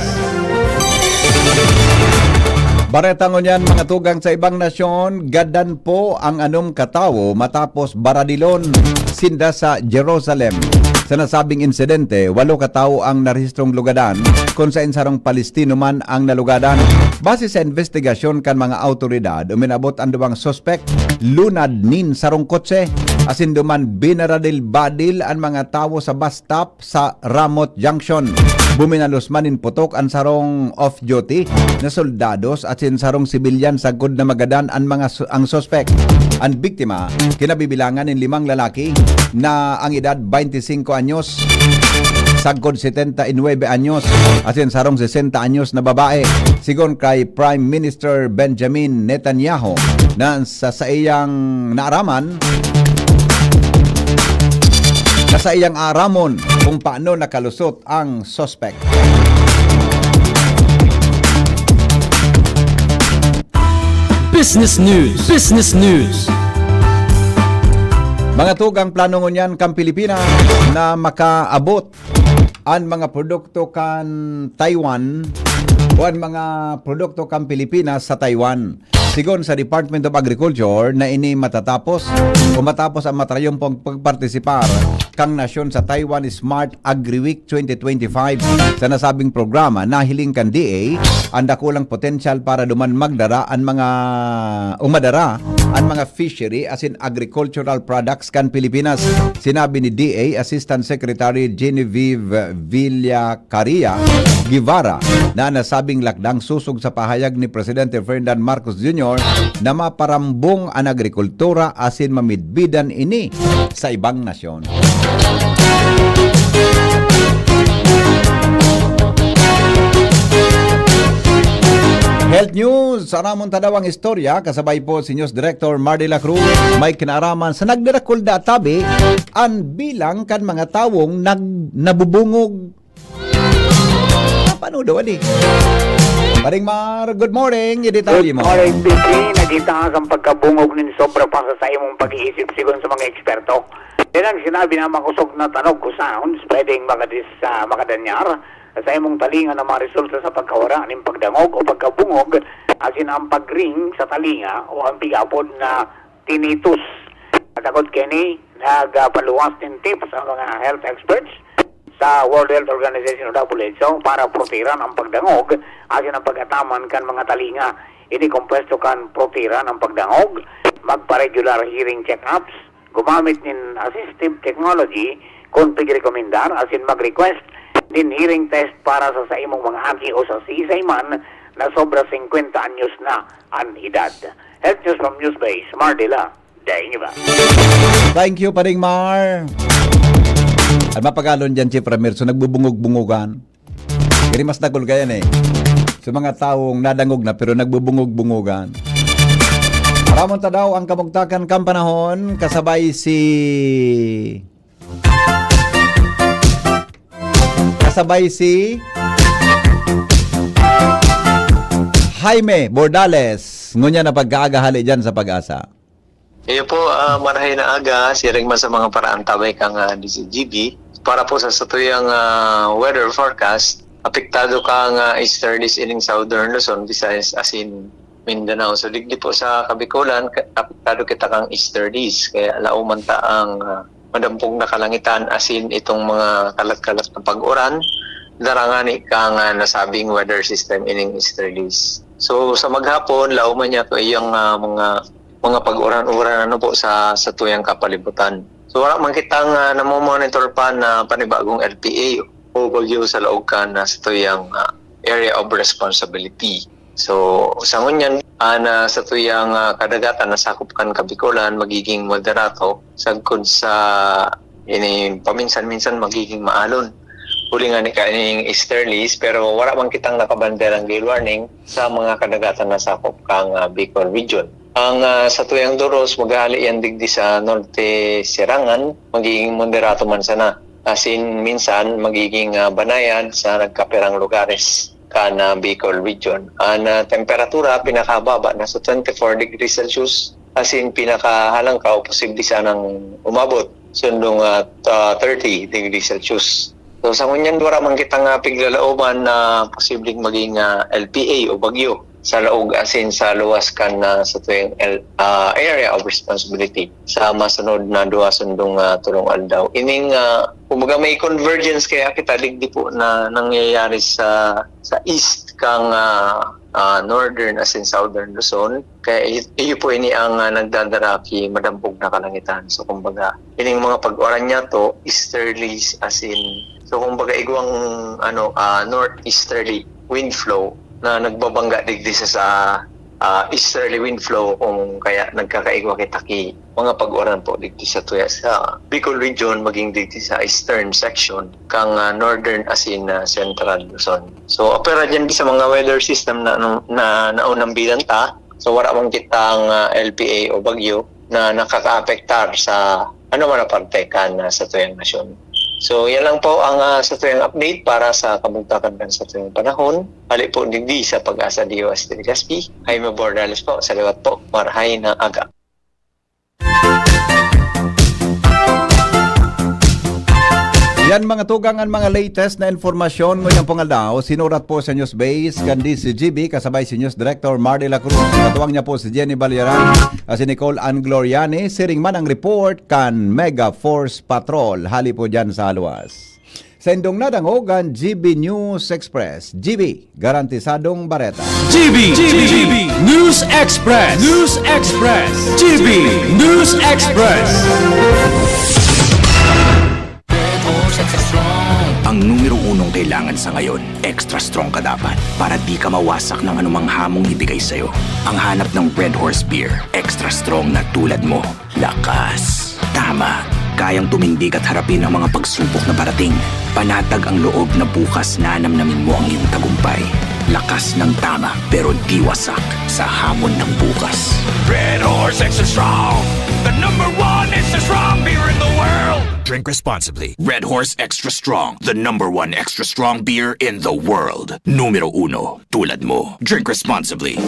Baretang nyan mga tugang sa ibang nasyon, gadan po ang anong katawo matapos baradilon sinda sa Jerusalem. Sa nasabing insidente, 8 katawo ang narehistrong lugadan kung sa sarong Palestino man ang nalugadan. Base sa investigasyon kan mga autoridad, uminabot ang 2 suspect lunad nin sarong kotse. Asin duman binaradil badil ang mga tawo sa bus stop sa Ramot Junction. Buminalos manin putok ang sarong off-duty na soldados at sin sarong sibilyan sagod na magadan ang suspect. Ang biktima, kinabibilangan ng 5 lalaki na ang edad 25 anyos, sagod 79 anyos, at sin sarong 60 anyos na babae. Sigon kay Prime Minister Benjamin Netanyahu na sa iyang naaraman, nasa iyang aramon kung paano nakalusot ang suspect. Business News. Mga tugang plano ngunyan kang Pilipinas na makaabot ang mga produkto kan Taiwan o ang mga produkto kan Pilipinas sa Taiwan. Sigon sa Department of Agriculture na ini matatapos o matapos ang matrayong pagpartisipar kang nasyon sa Taiwan Smart Agri-Week 2025. Sa nasabing programa, nahiling kan DA ang dakulang potensyal para duman magdara ang mga fishery as in agricultural products kan Pilipinas. Sinabi ni DA Assistant Secretary Genevieve Villacaria Guevara na nasabing lakdang susog sa pahayag ni Presidente Ferdinand Marcos Jr. na maparambong ang agrikultura asin mamidbidan ini sa ibang nasyon. Health News, aramon tadawang istorya, kasabay po si News Director Mardy La Cruz, may kinaraman sa nagdirakul databi, ang bilang kan mga tawong nabubungog. Paano daw, adi? Paring Mar, good morning, i-detalye mo. Good morning, Vicky. Nakita ka ang pagkabungog ng sobra pa sa imong pag-iisip sigon sa mga eksperto. Yan ang sinabi na makusog na tanog ko sounds, pwedeng makadanyar sa imong talinga na mga resulta sa pagkawara ng pagdangog o pagkabungog, asin ang pagring sa talinga o ang pigapod na tinnitus. Matagod kini, nagpaluwas ng tips ang mga health experts sa World Health Organization o WHO para protiran ang pagdangog asin ang pagataman kan mga talinga. Ini kompresto kan protiran ang pagdangog, magpa-regular hearing check-ups, gumamit ng assistive technology kung pag-rekomendar asin mag-request din hearing test para sa imong mga aki o sa sisay man na sobra 50 anyos na ang edad. Health News from Newsbase, Mardila, Daing Iba. Thank you, Paring Mar. At mapagalon dyan, Chief Ramir, so nagbubungog-bungugan. Kaya mas nagul yan eh. Sa mga taong nadangog na pero nagbubungog-bungugan. Maramon ta daw ang kamugtakan kampanahon, kasabay si Jaime Bordales. Ngunya na pagkaagahali dyan sa Pag-asa. Iyo po, marahay na aga, siring man sa mga paraan tabay kang DCGB. Para po sa satuyang weather forecast, apektado kang easterlies ining southern Luzon, Visayas, asin Mindanao. So digdi po sa Kabikulan, apektado kita kang easterlies. Kaya lauman ta ang madampong na kalangitan asin itong mga kalat-kalat na pag-uran, darangani kang nasabing weather system ining easterlies. So sa maghapon, lauman niya to iyang mga pag-uran-uran ano po sa tuyang kapalibutan. So wala man kitang namomonitor pa na panibagong LPA o bagyo sa laog ka na sa tuyang area of responsibility. So sa ngunyan na sa tuyang kadagatan na sakop kan Kabikulan magiging moderato sagkod sa paminsan-minsan magiging maalon. Huli nga ni kaning easterlies pero wala man kitang nakabanderang gale warning sa mga kadagatan na sakop kang Bicol region. Ang sa tuyang Doros maghali yan digdi sa Norte Sirangan magiging moderato man sana. Asin minsan magiging banayad sa nagkapirang lugares kana Bicol region. Ang temperatura pinakababa na sa 24 degrees Celsius asin pinakahalangkaw posible sanang umabot sundong 30 degrees Celsius. So sa ngunyan wala man kitang piglalauban na posibleng maging LPA o bagyo sa laog asin sa luwas kan sa tuwing area of responsibility sa masunod na duwa sundong tulong aldaw. Ining kumaga may convergence kaya kita ligdi po na nangyayari sa east kang northern asin southern Luzon. Kaya iyo po ini ang nagdadaraki madampog na kalangitan. So kumbaga ining mga pag-oran niya to easterlies asin so kumbaga igwang northeasterly wind flow na nagbabangga digdi sa easterly wind flow kung kaya nagkakaigwa kitaki mga pag-oran po digdi sa tuya sa Bicol region maging digdi sa eastern section kang northern asin central Luzon. So opera dyan sa mga weather system na naunang bilang ta. So wala man kitang LPA o bagyo na nakaka-apektar sa ano man na parte kan sa tuyang nasyon. So yan lang po ang sa tuyang update para sa kabugtakan kan sa tuyang panahon. Hali po digdi sa Pag-asa DOST Legazpi. Jaime Bordales po, sa liwat po, marahay na aga. Yan mga tugangan mga latest na informasyon ngayong pangaldaw. Sinurat po sa Newsbase kandi si GB kasabay si News Director Mardy La Cruz. Katuwang niya po si Jenny Balyaran, si Nicole Ann Gloriani. Siring man ang report kan Mega Force Patrol. Hali po dyan sa Aluas. Sa indong nadangogan, GB News Express. GB, garantisadong bareta. GB News Express. GB News Express. Ang numero unong kailangan sa ngayon, extra strong ka dapat para di ka mawasak ng anumang hamong ibigay sa'yo. Ang hanap ng Red Horse Beer, extra strong na tulad mo. Lakas. Tama. Kayang tumindig at harapin ang mga pagsubok na parating. Panatag ang loob na bukas na namnamin mo ang iyong tagumpay. Lakas ng tama pero di wasak sa hamon ng bukas. Red Horse Extra Strong, the #1 extra strong beer in the world. Drink responsibly. Red Horse Extra Strong, the #1 extra strong beer in the world. Numero 1, tulad mo. Drink responsibly.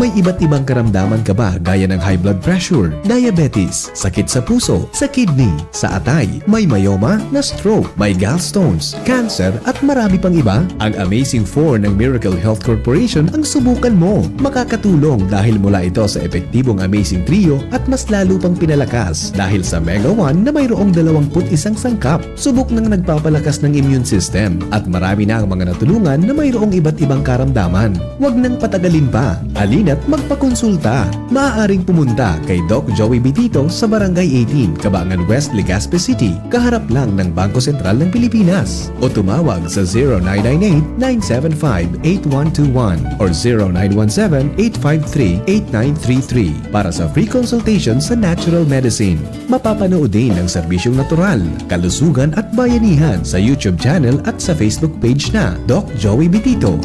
May iba't ibang karamdaman ka ba gaya ng high blood pressure, diabetes, sakit sa puso, sa kidney, sa atay, may myoma, na stroke, may gallstones, cancer at marami pang iba? Ang Amazing 4 ng Miracle Health Corporation ang subukan mo. Makakatulong dahil mula ito sa epektibong Amazing Trio at mas lalo pang pinalakas dahil sa Mega 1 na mayroong 21 sangkap. Subok ng nagpapalakas ng immune system at marami na ang mga natulungan na mayroong iba't ibang karamdaman. Huwag nang patagalin pa. Halina't magpakonsulta. Maaaring pumunta kay Doc Joey Bitito sa Barangay 18, Cabangan West, Legazpi City, kaharap lang ng Bangko Sentral ng Pilipinas. O tumawag sa 0998-975-8121 or 0917-853-8933 para sa free consultation sa natural medicine. Mapapanood din ang serbisyong natural, kalusugan at bayanihan sa YouTube channel at sa Facebook page na Doc Joey Bitito.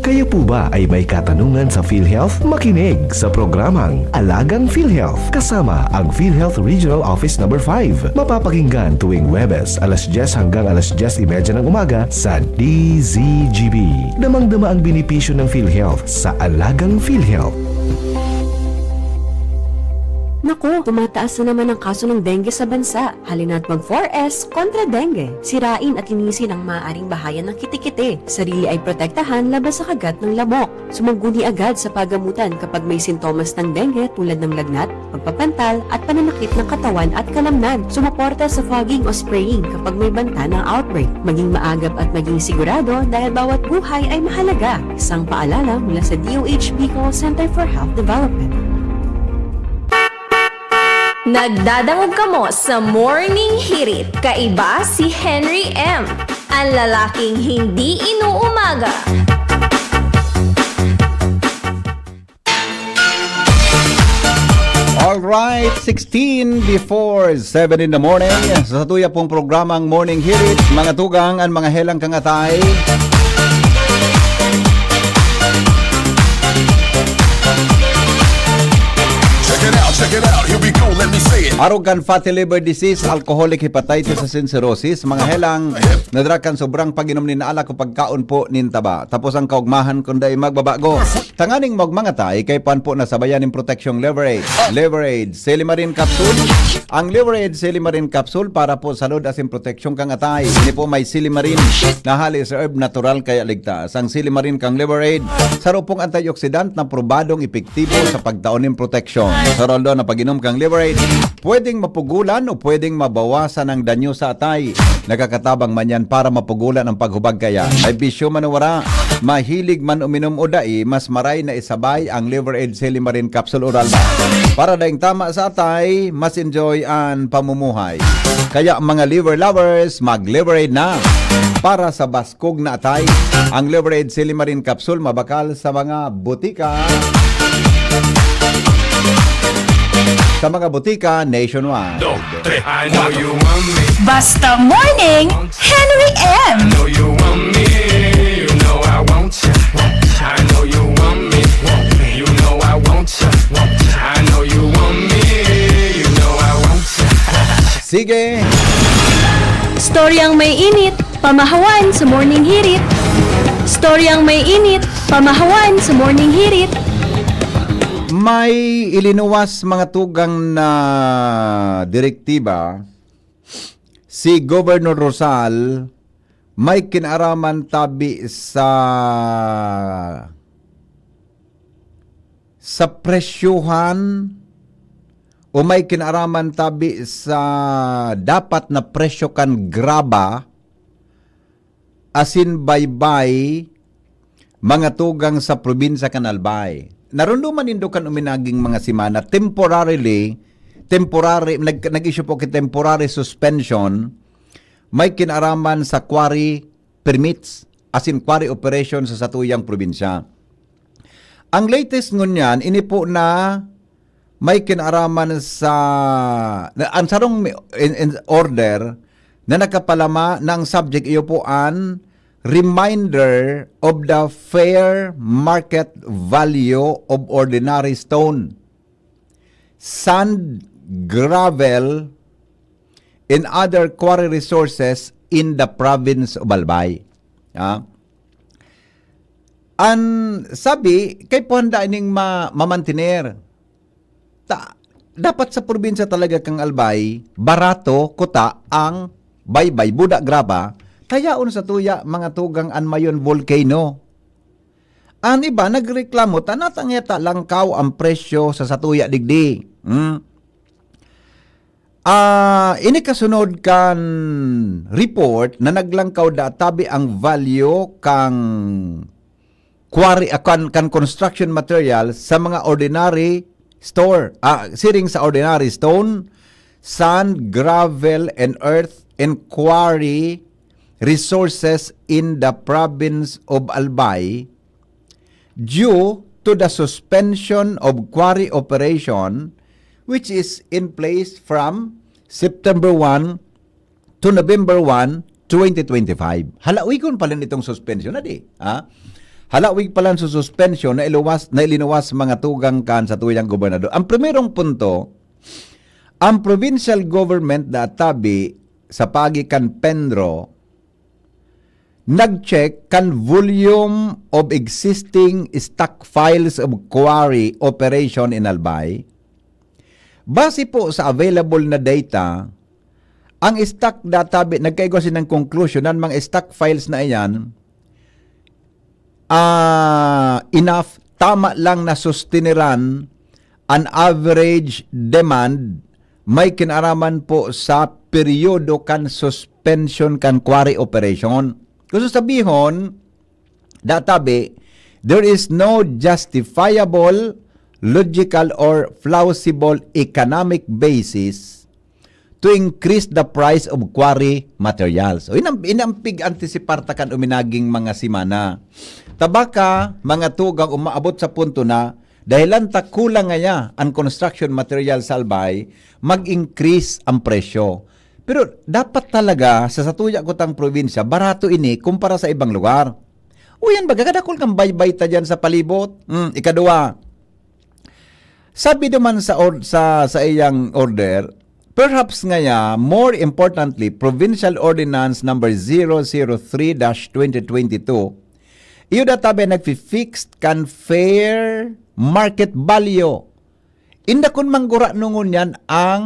Kayo po ba ay may katanungan sa PhilHealth? Makinig sa programang Alagang PhilHealth kasama ang PhilHealth Regional Office No. 5. Mapapakinggan tuwing Huwebes alas 10 hanggang alas 10:30 ng umaga sa DZGB. Damang-dama ang benepisyo ng PhilHealth sa Alagang PhilHealth. Naku, tumataas na naman ang kaso ng dengue sa bansa. Halina't mag 4S kontra dengue. Sirain at linisin ang maaaring bahayan ng kitikite. Sarili ay protektahan laban sa kagat ng lamok. Sumangguni agad sa pagamutan kapag may sintomas ng dengue tulad ng lagnat, pagpapantal at pananakit ng katawan at kalamnan. Sumuporta sa fogging o spraying kapag may banta ng outbreak. Maging maagap at maging sigurado dahil bawat buhay ay mahalaga. Isang paalala mula sa DOH Bicol Center for Health Development. Nagdadangog ka mo sa Morning Hirit. Kaiba si Henry M. Ang lalaking hindi inuumaga. Alright, 16 before 7 in the morning. Sa tuya pong programang Morning Hirit, mga tugang at mga helang kangatay. Check it out, here we go, let me say it. Arrogant fatty liver disease, alcoholic hepatitis and cirrhosis, mga helang nadrakan sobrang pag-inom ni naala ko pagkaon po nintaba. Tapos ang kaugmahan kundi magbabago. Tanganing magmangatay kay pan po na sabayan ng proteksyong Leverade. Leverade Silimarin Capsule. Ang Leverade Silimarin Capsule para po salud asin proteksyong kangatay. Ini po may Silimarin na halis herb natural kaya ligtas. Ang Silimarin kang Leverade sarupong antioxidant na probadong epektibo sa pagtaon ng proteksyon. Sa roldo na pag-inom kang Leverade, pwedeng mapugulan o pwedeng mabawasan ang danyo sa atay. Nakakatabang man yan para mapugulan ang paghubag kaya. Ay bisyo man wala, mahilig man uminom o dai, mas maray na isabay ang Leverade Silimarin Capsule Oral ba. Para daing tama sa atay, mas enjoy ang pamumuhay. Kaya mga liver lovers, mag-Leverade na. Para sa baskog na atay, ang Leverade Silimarin Capsule mabakal sa mga butika. Sa mga butika nationwide. I know you want me. Basta Morning, Henry M. I know you want me. You know I want you. I know you want me. You know I want you. I know you want me. You know I want you. Sige. Storyang may init, pamahawan sa Morning Hirit. Storyang may init, pamahawan sa Morning Hirit. May ilinuwas mga tugang na direktiba si Governor Rosal may kinaraman tabi sa presyuhan o may kinaraman tabi sa dapat na presyo kan graba asin baybay mga tugang sa probinsya kan Albay. Narunduman indo kan uminaging mga simana temporary nag-issue po temporary suspension may kinaraman sa quarry permits as in quarry operation sa satuyang probinsya. Ang latest ngunyan ini po na may kinaraman sa ang sarong in order na nakapalama ng subject iyo po an reminder of the fair market value of ordinary stone, sand, gravel, and other quarry resources in the province of Albay. An sabi, kay po handa ining mamantiner. Dapat sa probinsya talaga kang Albay, barato, kuta, ang baybay, budak graba, tayaon sa tuya, mga tugang anmayon volcano. Ang iba, nagreklamo, tanatangeta langkaw ang presyo sa satuya digdi. Ini kasunod kan report na naglangkaw da tabi ang value kang quarry, kan construction material sa mga ordinary store, siring sa ordinary stone, sand, gravel, and earth, and quarry resources in the province of Albay due to the suspension of quarry operation which is in place from September 1 to November 1, 2025. Halawig pala nitong suspension na di. Halawig pala sa suspension na ilinuwas mga tugang kan sa tuyang gobernador. Ang primerong punto, ang provincial government na tabi sa pagi kan Pendro nag-check kan volume of existing stockpiles of quarry operation in Albay. Base po sa available na data, ang stock database, nagkaigo ng conclusion ng mga stockpiles na iyan, enough, tama lang na sustiniran an average demand, may kinaraman po sa periodo kan suspension kan quarry operation. Kung sabihon, databe, there is no justifiable, logical, or plausible economic basis to increase the price of quarry materials. So, inampig antisipar takan uminaging mga simana. Tabaka, mga tugang umaabot sa punto na dahilan kulang nga ang construction material sa Albay, mag-increase ang presyo. Pero dapat talaga sa satuya kutang probinsya, barato ini kumpara sa ibang lugar. Uyan baga, kadakol kang baybay ta dyan sa palibot. Ikadua, sabi naman sa iyang order, perhaps nga more importantly, Provincial Ordinance number 003-2022, iyo databe nagfi-fixed kan fair market value. Inda kun manggura nungon yan ang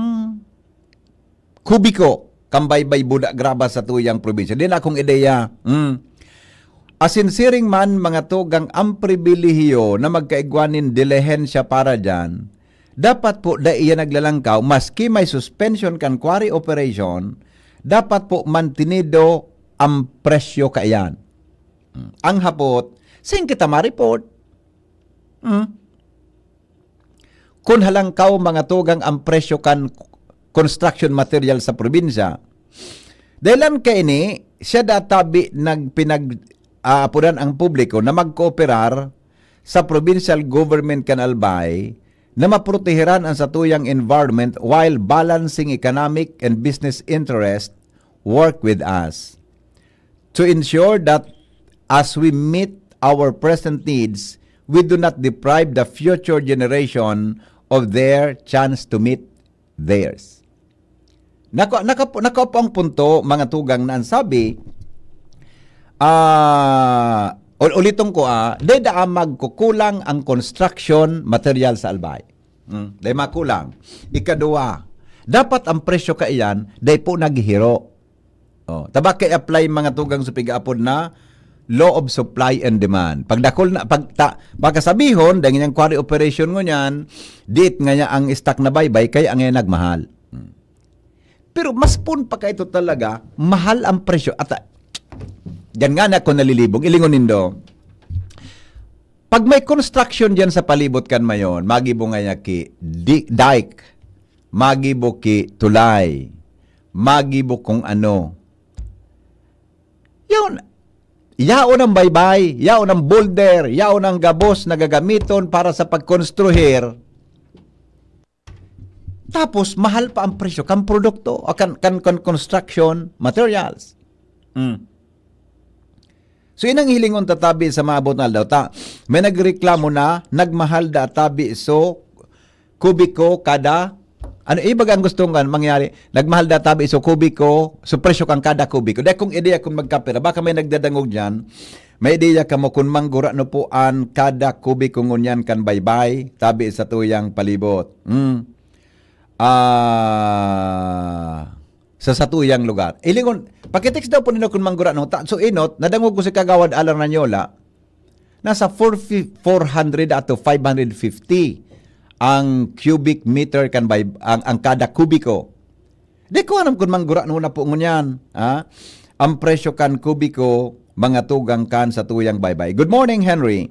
kubiko kambaybay budak graba sa tuyang probinsya. Din akong ideya. Asinsiring man mga tugang ang pribilehiyo na magkaigwanin dilehensya para dyan, dapat po da iya naglalangkaw, maski may suspension kan quarry operation, dapat po mantinido ang presyo kaayan. Ang hapot, sing kita ma-report. Kung halangkaw mga tugang ang presyo kan construction material sa probinsya, dahilan ka ini, siya databi apudan ang publiko na magkooperar sa provincial government kan Albay na maproteheran ang satuyang environment while balancing economic and business interest, work with us to ensure that as we meet our present needs, we do not deprive the future generation of their chance to meet theirs. Nako po ang punto, mga tugang, na ang sabi, ulitong ko, dahil magkukulang ang construction material sa Albay. Dahil makulang. Ikadua, dapat ang presyo kaiyan, dahil po naghihiro. Tabak kay apply mga tugang sa pigaapod na law of supply and demand. Pagdakol na, baka sabihon, dahil ngayang quarry operation mo niyan, dit nga ang stock na baybay, kaya ang nagmahal. Pero mas pun pa ka ito talaga, mahal ang presyo. At yan nga na ako nalilibog, ilingon nindo. Pag may construction dyan sa palibot kan mayon, magibo nga ki dike, magibo ki tulay, magibo kung ano. Yun, yaon ang baybay, yaon ang boulder, yaon ang gabos na gagamiton para sa pagkonstruhir. Tapos, mahal pa ang presyo kan produkto o kan construction materials. So, yun ang hilingon tatabi sa maabot na daw. May nagreklamo na, nagmahal da tabi so, kubiko kada, ano ibag ang gusto nga mangyari? Nagmahal da tabi so kubiko, so presyo kang kada kubiko. Dahil kung ideya kung magkapira, baka may nagdadangog dyan, may ideya ka mo kung manggura no po an kada kubiko ngunyan kan baybay, tabi sa tuyang palibot. Sa satuyang lugar. Ilingon, pakitext daw po nino kung manggura no. So inot, nadangog ko si Kagawad Alang Ranyola, nasa 400 ato 550 ang cubic meter kan by ang kada kubiko. Di ko alam kung manggura no na po ngunyan. Ang presyo kan kubiko, mga tugang kan sa tuyang baybay. Good morning, Henry.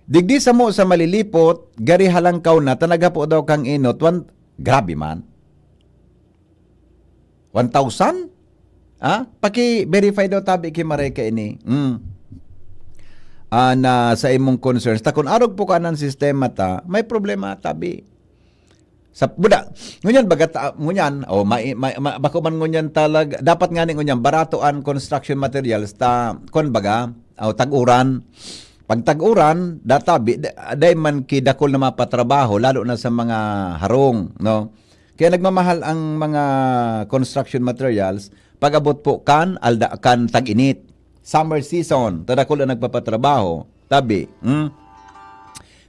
Digdi sa mo sa malilipot, gari halangkaw na, tanaga po daw kang inot, grabe man. 1,000? Paki-verify daw tabi kay Mareka ini. Na sa imong concerns. Ta kung arog po ka ng sistema may problema tabi. Sa buda, ngunyan bagat ngunyan bako man ngunyan talag dapat nga ni ngunyan baratoan construction materials kon baga tag-uran. Pag tag-uran databi day man kidakol na mapatrabaho lalo na sa mga harong, no. Kaya nagmamahal ang mga construction materials pag-abot po kan tag-init. Summer season, tadakol na nagpapatrabaho, tabi.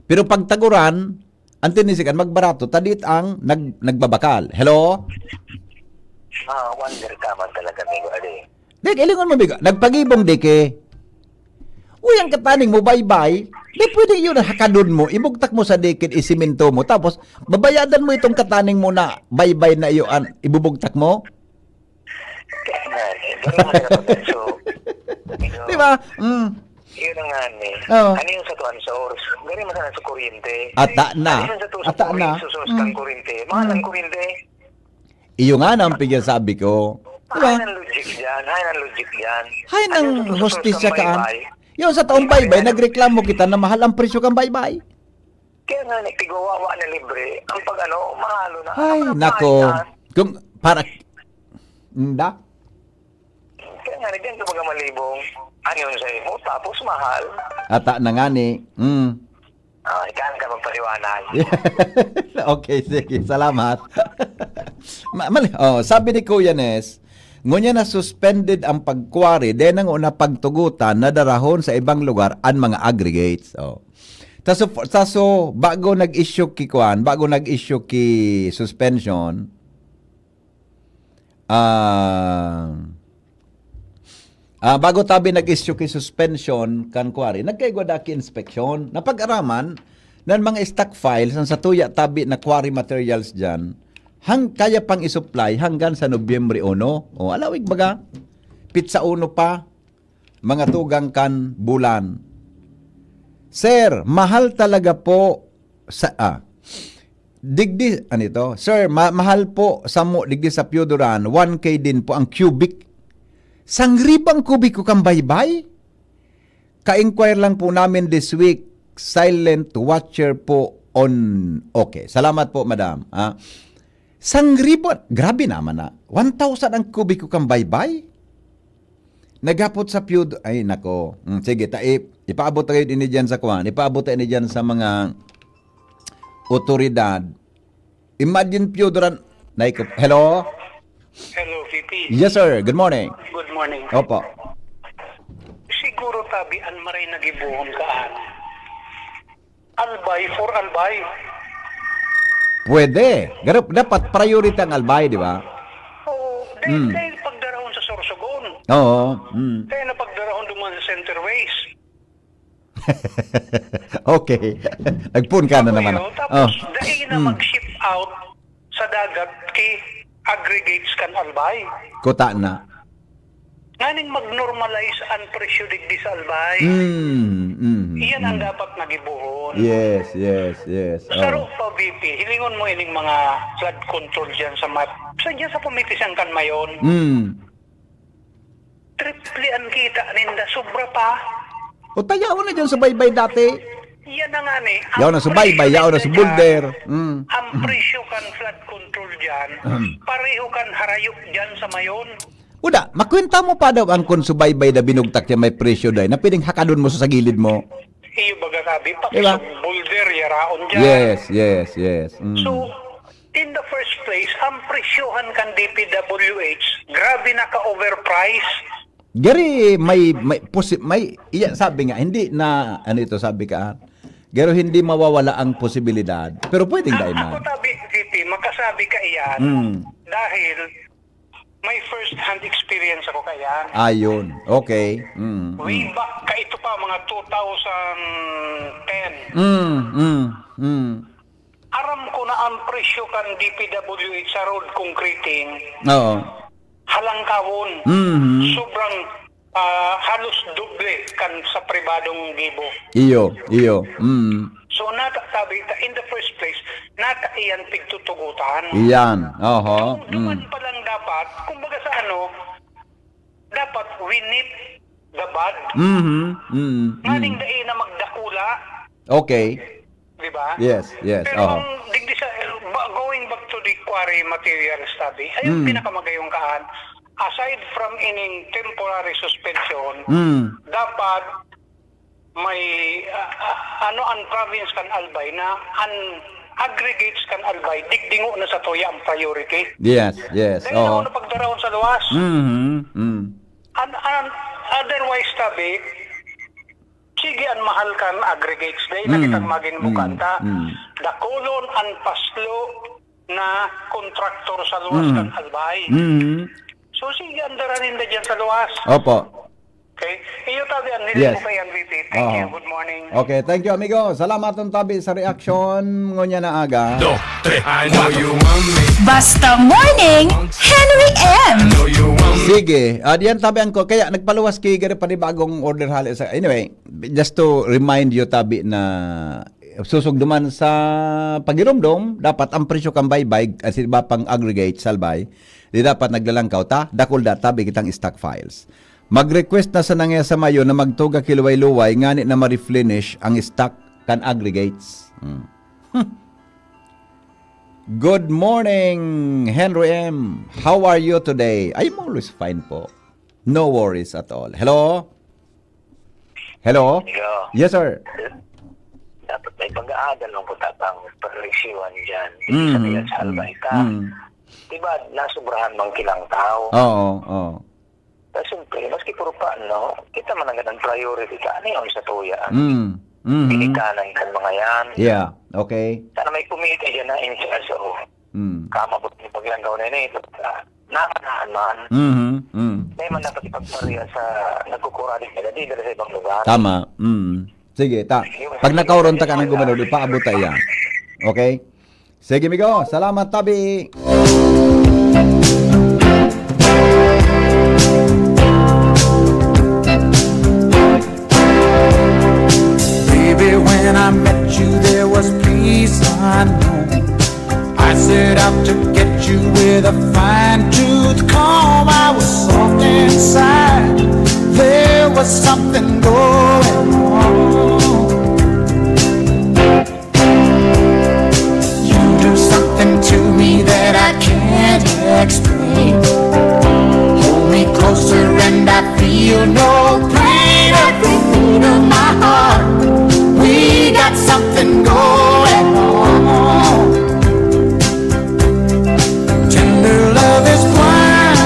Pero pag taguran, antinisikan, magbarato, tadit ang nagbabakal. Hello? Wonder ka man talaga, Migo Ali. Dek, ilingon mo, Migo. Nagpagibong, deke. Uy, ang kataning mo, bye-bye. Di pwede yun, hakadun mo, ibugtak mo sa dikit, isiminto mo, tapos, babayadan mo itong kataning mo na bye-bye na iyon, ibubugtak mo? Kaya nga, so, di ba? Yun ang nga ni. Ano yung sa tuwan sa oras? Gari masana sa kuryente. Ata na. Ata na. Susos kang kuryente. Mahal ang kuryente. Iyo nga nang pigil sabi ko. Diba? Hay ng logic dyan. Hay ng logic dyan. Hay ng hostisya kaan. Yung sa taong baybay, nagreklamo kita na mahal ang presyo kang baybay. Kaya nga, tigawawa na libre. Ang pag mahalo na. Ay, nako. Kung, para, hindi. Kaya nga, ganito mga malibong. Ano yun sa mo? Tapos mahal. Ata na nga ni. Ikaan ka magpaliwanag. Okay, sige. Salamat. Sabi ni Kuya Nes, ngunya na suspended ang pagkwari, den ang una pagtugutan na darahon sa ibang lugar ang mga aggregates. Taso bago nag-issue ki suspension, bago tabi nag-issue ki suspension kan kwari, nagkaigwada ki inspection, napag-araman ng mga stock files sa tuya tabi na quarry materials dyan, kaya pang isupply hanggang sa Nobyembre 1. Alawig baga, pizza 1 pa, mga tugang kan bulan. Sir, mahal talaga po sa, digdi, Sir, mahal po sa mo, digdi sa Piodoran, 1K din po ang cubic. Sangribang kubiko kang baybay? Ka-inquire lang po namin this week. Silent watcher po on. Okay, salamat po, madam. Sangribon, grabe naman na. 1,000 ang kubiko kang baybay? Nagapot sa Piodoran. Ay, nako. Sige, ipaabot tayo din dyan sa kuwan. Ipaabot tayo din dyan sa mga otoridad. Imagine Piodoran. Hello? Hello, VP. Yes, sir. Good morning. Good morning. Opo. Siguro tabian maray nagibuhon kaan. Albay for albay. Pwede. Dapat priority ang albay, di ba? Oo. Dahil pagdarahon sa Sorsogon. Oo. Kaya na pagdarahon duman sa Centerways. Okay. Nagpun ka na naman. Tapos, dahil na mag-ship out sa dagat kay aggregates kan albay. Kota na. Nganing mag-normalize ang presyo digdi sa albay. Iyan ang dapat nagibuhon. Yes. Saro pa, VP, hilingon mo ining mga flood control dyan sa map. Sadya sa pumitisang kan mayon. Triple ang kita ninda, sobra pa. O tayaw na dyan sa baybay dati. Yan na nga ni. Yaw na subaybay, yaw na subulder. Ang presyo kan flood control dyan, pareho kan harayok dyan sa mayon. Uda, makwenta mo pa daw ang kung subaybay na binugtak niya may presyo daw na pwedeng hakadon mo sa gilid mo. Iyo baga sabi, Diba? boulder, yaraon dyan. Yes. So, in the first place, ang presyohan kan DPWH, grabe na ka-overprice. Gary, may iya, sabi nga, hindi na, ano ito, sabi ka, pero hindi mawawala ang posibilidad. Pero pwedeng dahil Ako tabi, VP, magkasabi ka iyan, dahil may first-hand experience ako kayan. Ayun, okay. Way back ka ito pa, mga 2010. Aram ko na ang presyo kan DPWH sa road concreting, Oo. halangkawon. Sobrang halos doble kan sa pribadong gibo. Iyo. So natasabi in the first place, iyan pigtutugutan. Iyan, oho. Duman pa lang dapat, kumbaga sa dapat we nip the bud. Ngaling dai na magdakula. Okay. Diba? Yes. Pero digdi sa, going back to the quarry material study, ayun pinakamagayong kaan. Aside from ining temporary suspension, dapat may ang province kan albay na aggregates kan albay digdingo na sa toya ang priority. Yes. Dahil na pagdarahon sa luwas. Otherwise tabi, sige ang mahal kan aggregates dahil nakitang maging bukanta. Dakulon ang paslo na kontraktor sa luwas kan albay. So sige, andaranin na dyan sa luwas. Opo. Okay? Iyo tabi ang nilin mo kay VP. Thank you. Good morning. Okay, thank you amigo. Salamat ng tabi sa reaction ngunya na aga. Basta Morning, Henry M. Sige, diyan tabi ko. Kaya nagpaluwas kay gari panibagong order hali sa. Anyway, just to remind you tabi na susugduman sa pagirumdom, dapat ang presyo kang baybay as iba pang aggregate salbay, di dapat naglalangkaw ta, dakol tabi kitang stock files. Mag-request na sa nangya sa mayo na magtuga kiluway-luway ngani na ma-replenish ang stock kan aggregates. Good morning, Henry M. How are you today? I'm always fine po. No worries at all. Hello? Hello? Yes, sir. Dapat may pag-aagal ng putatang perleksyon dyan. Sa albay ka. Diba, nasubrahan mang kilang tao. Oo. Pero siyempre, maski puro pa, kita man ang priority ka. Ano yung sa tuya? Pinikanan kan mga yan. Yeah, okay. Sana may kumita dyan na in charge o kamabot ni paglanggaw na ito. Nakanahan man. May man dapat ipagpariya sa nagkukuradik na di sa ibang lugar. Tama. Sige, pag nakauron ta ka ng gumano, ipaabot tayo. Okay? Sige, migo. Salamat, tabi. Baby, when I met you, there was peace unknown. I set out to get you with a fine-tooth comb. I was soft inside. There was something going on. You do something to me that I can't explain. Hold me closer and I feel no pain. Every beat of my heart, we got something going on. Tender love is blind.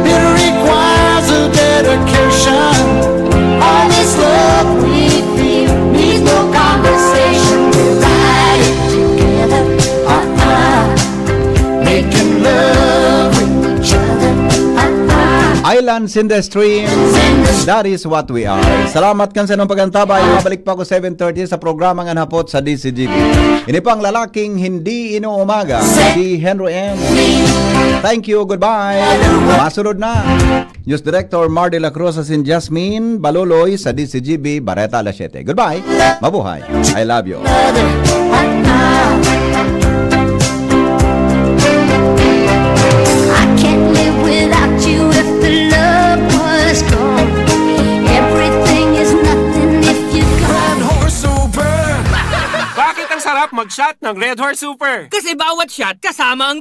It requires a dedication. All this love we feel needs no conversation. We're riding together, making love with each other. Islands in the stream. That is what we are. Salamat kan sa inyong pagantabay. Mabalik pa ako 7:30 sa programang Anhapot sa DCGB. Ini pang lalaking hindi inuumaga, si Henry M. Thank you, goodbye. Masunod na. News Director Mar de la Cruz and Jasmine Baluloy sa DCGB, Bareta alas 7. Goodbye. Mabuhay. I love you. I can't live without you if the love was gone. Everything is nothing if you're gone. Red horse open. ng Red Horse Super. Kasi bawat shot kasama ang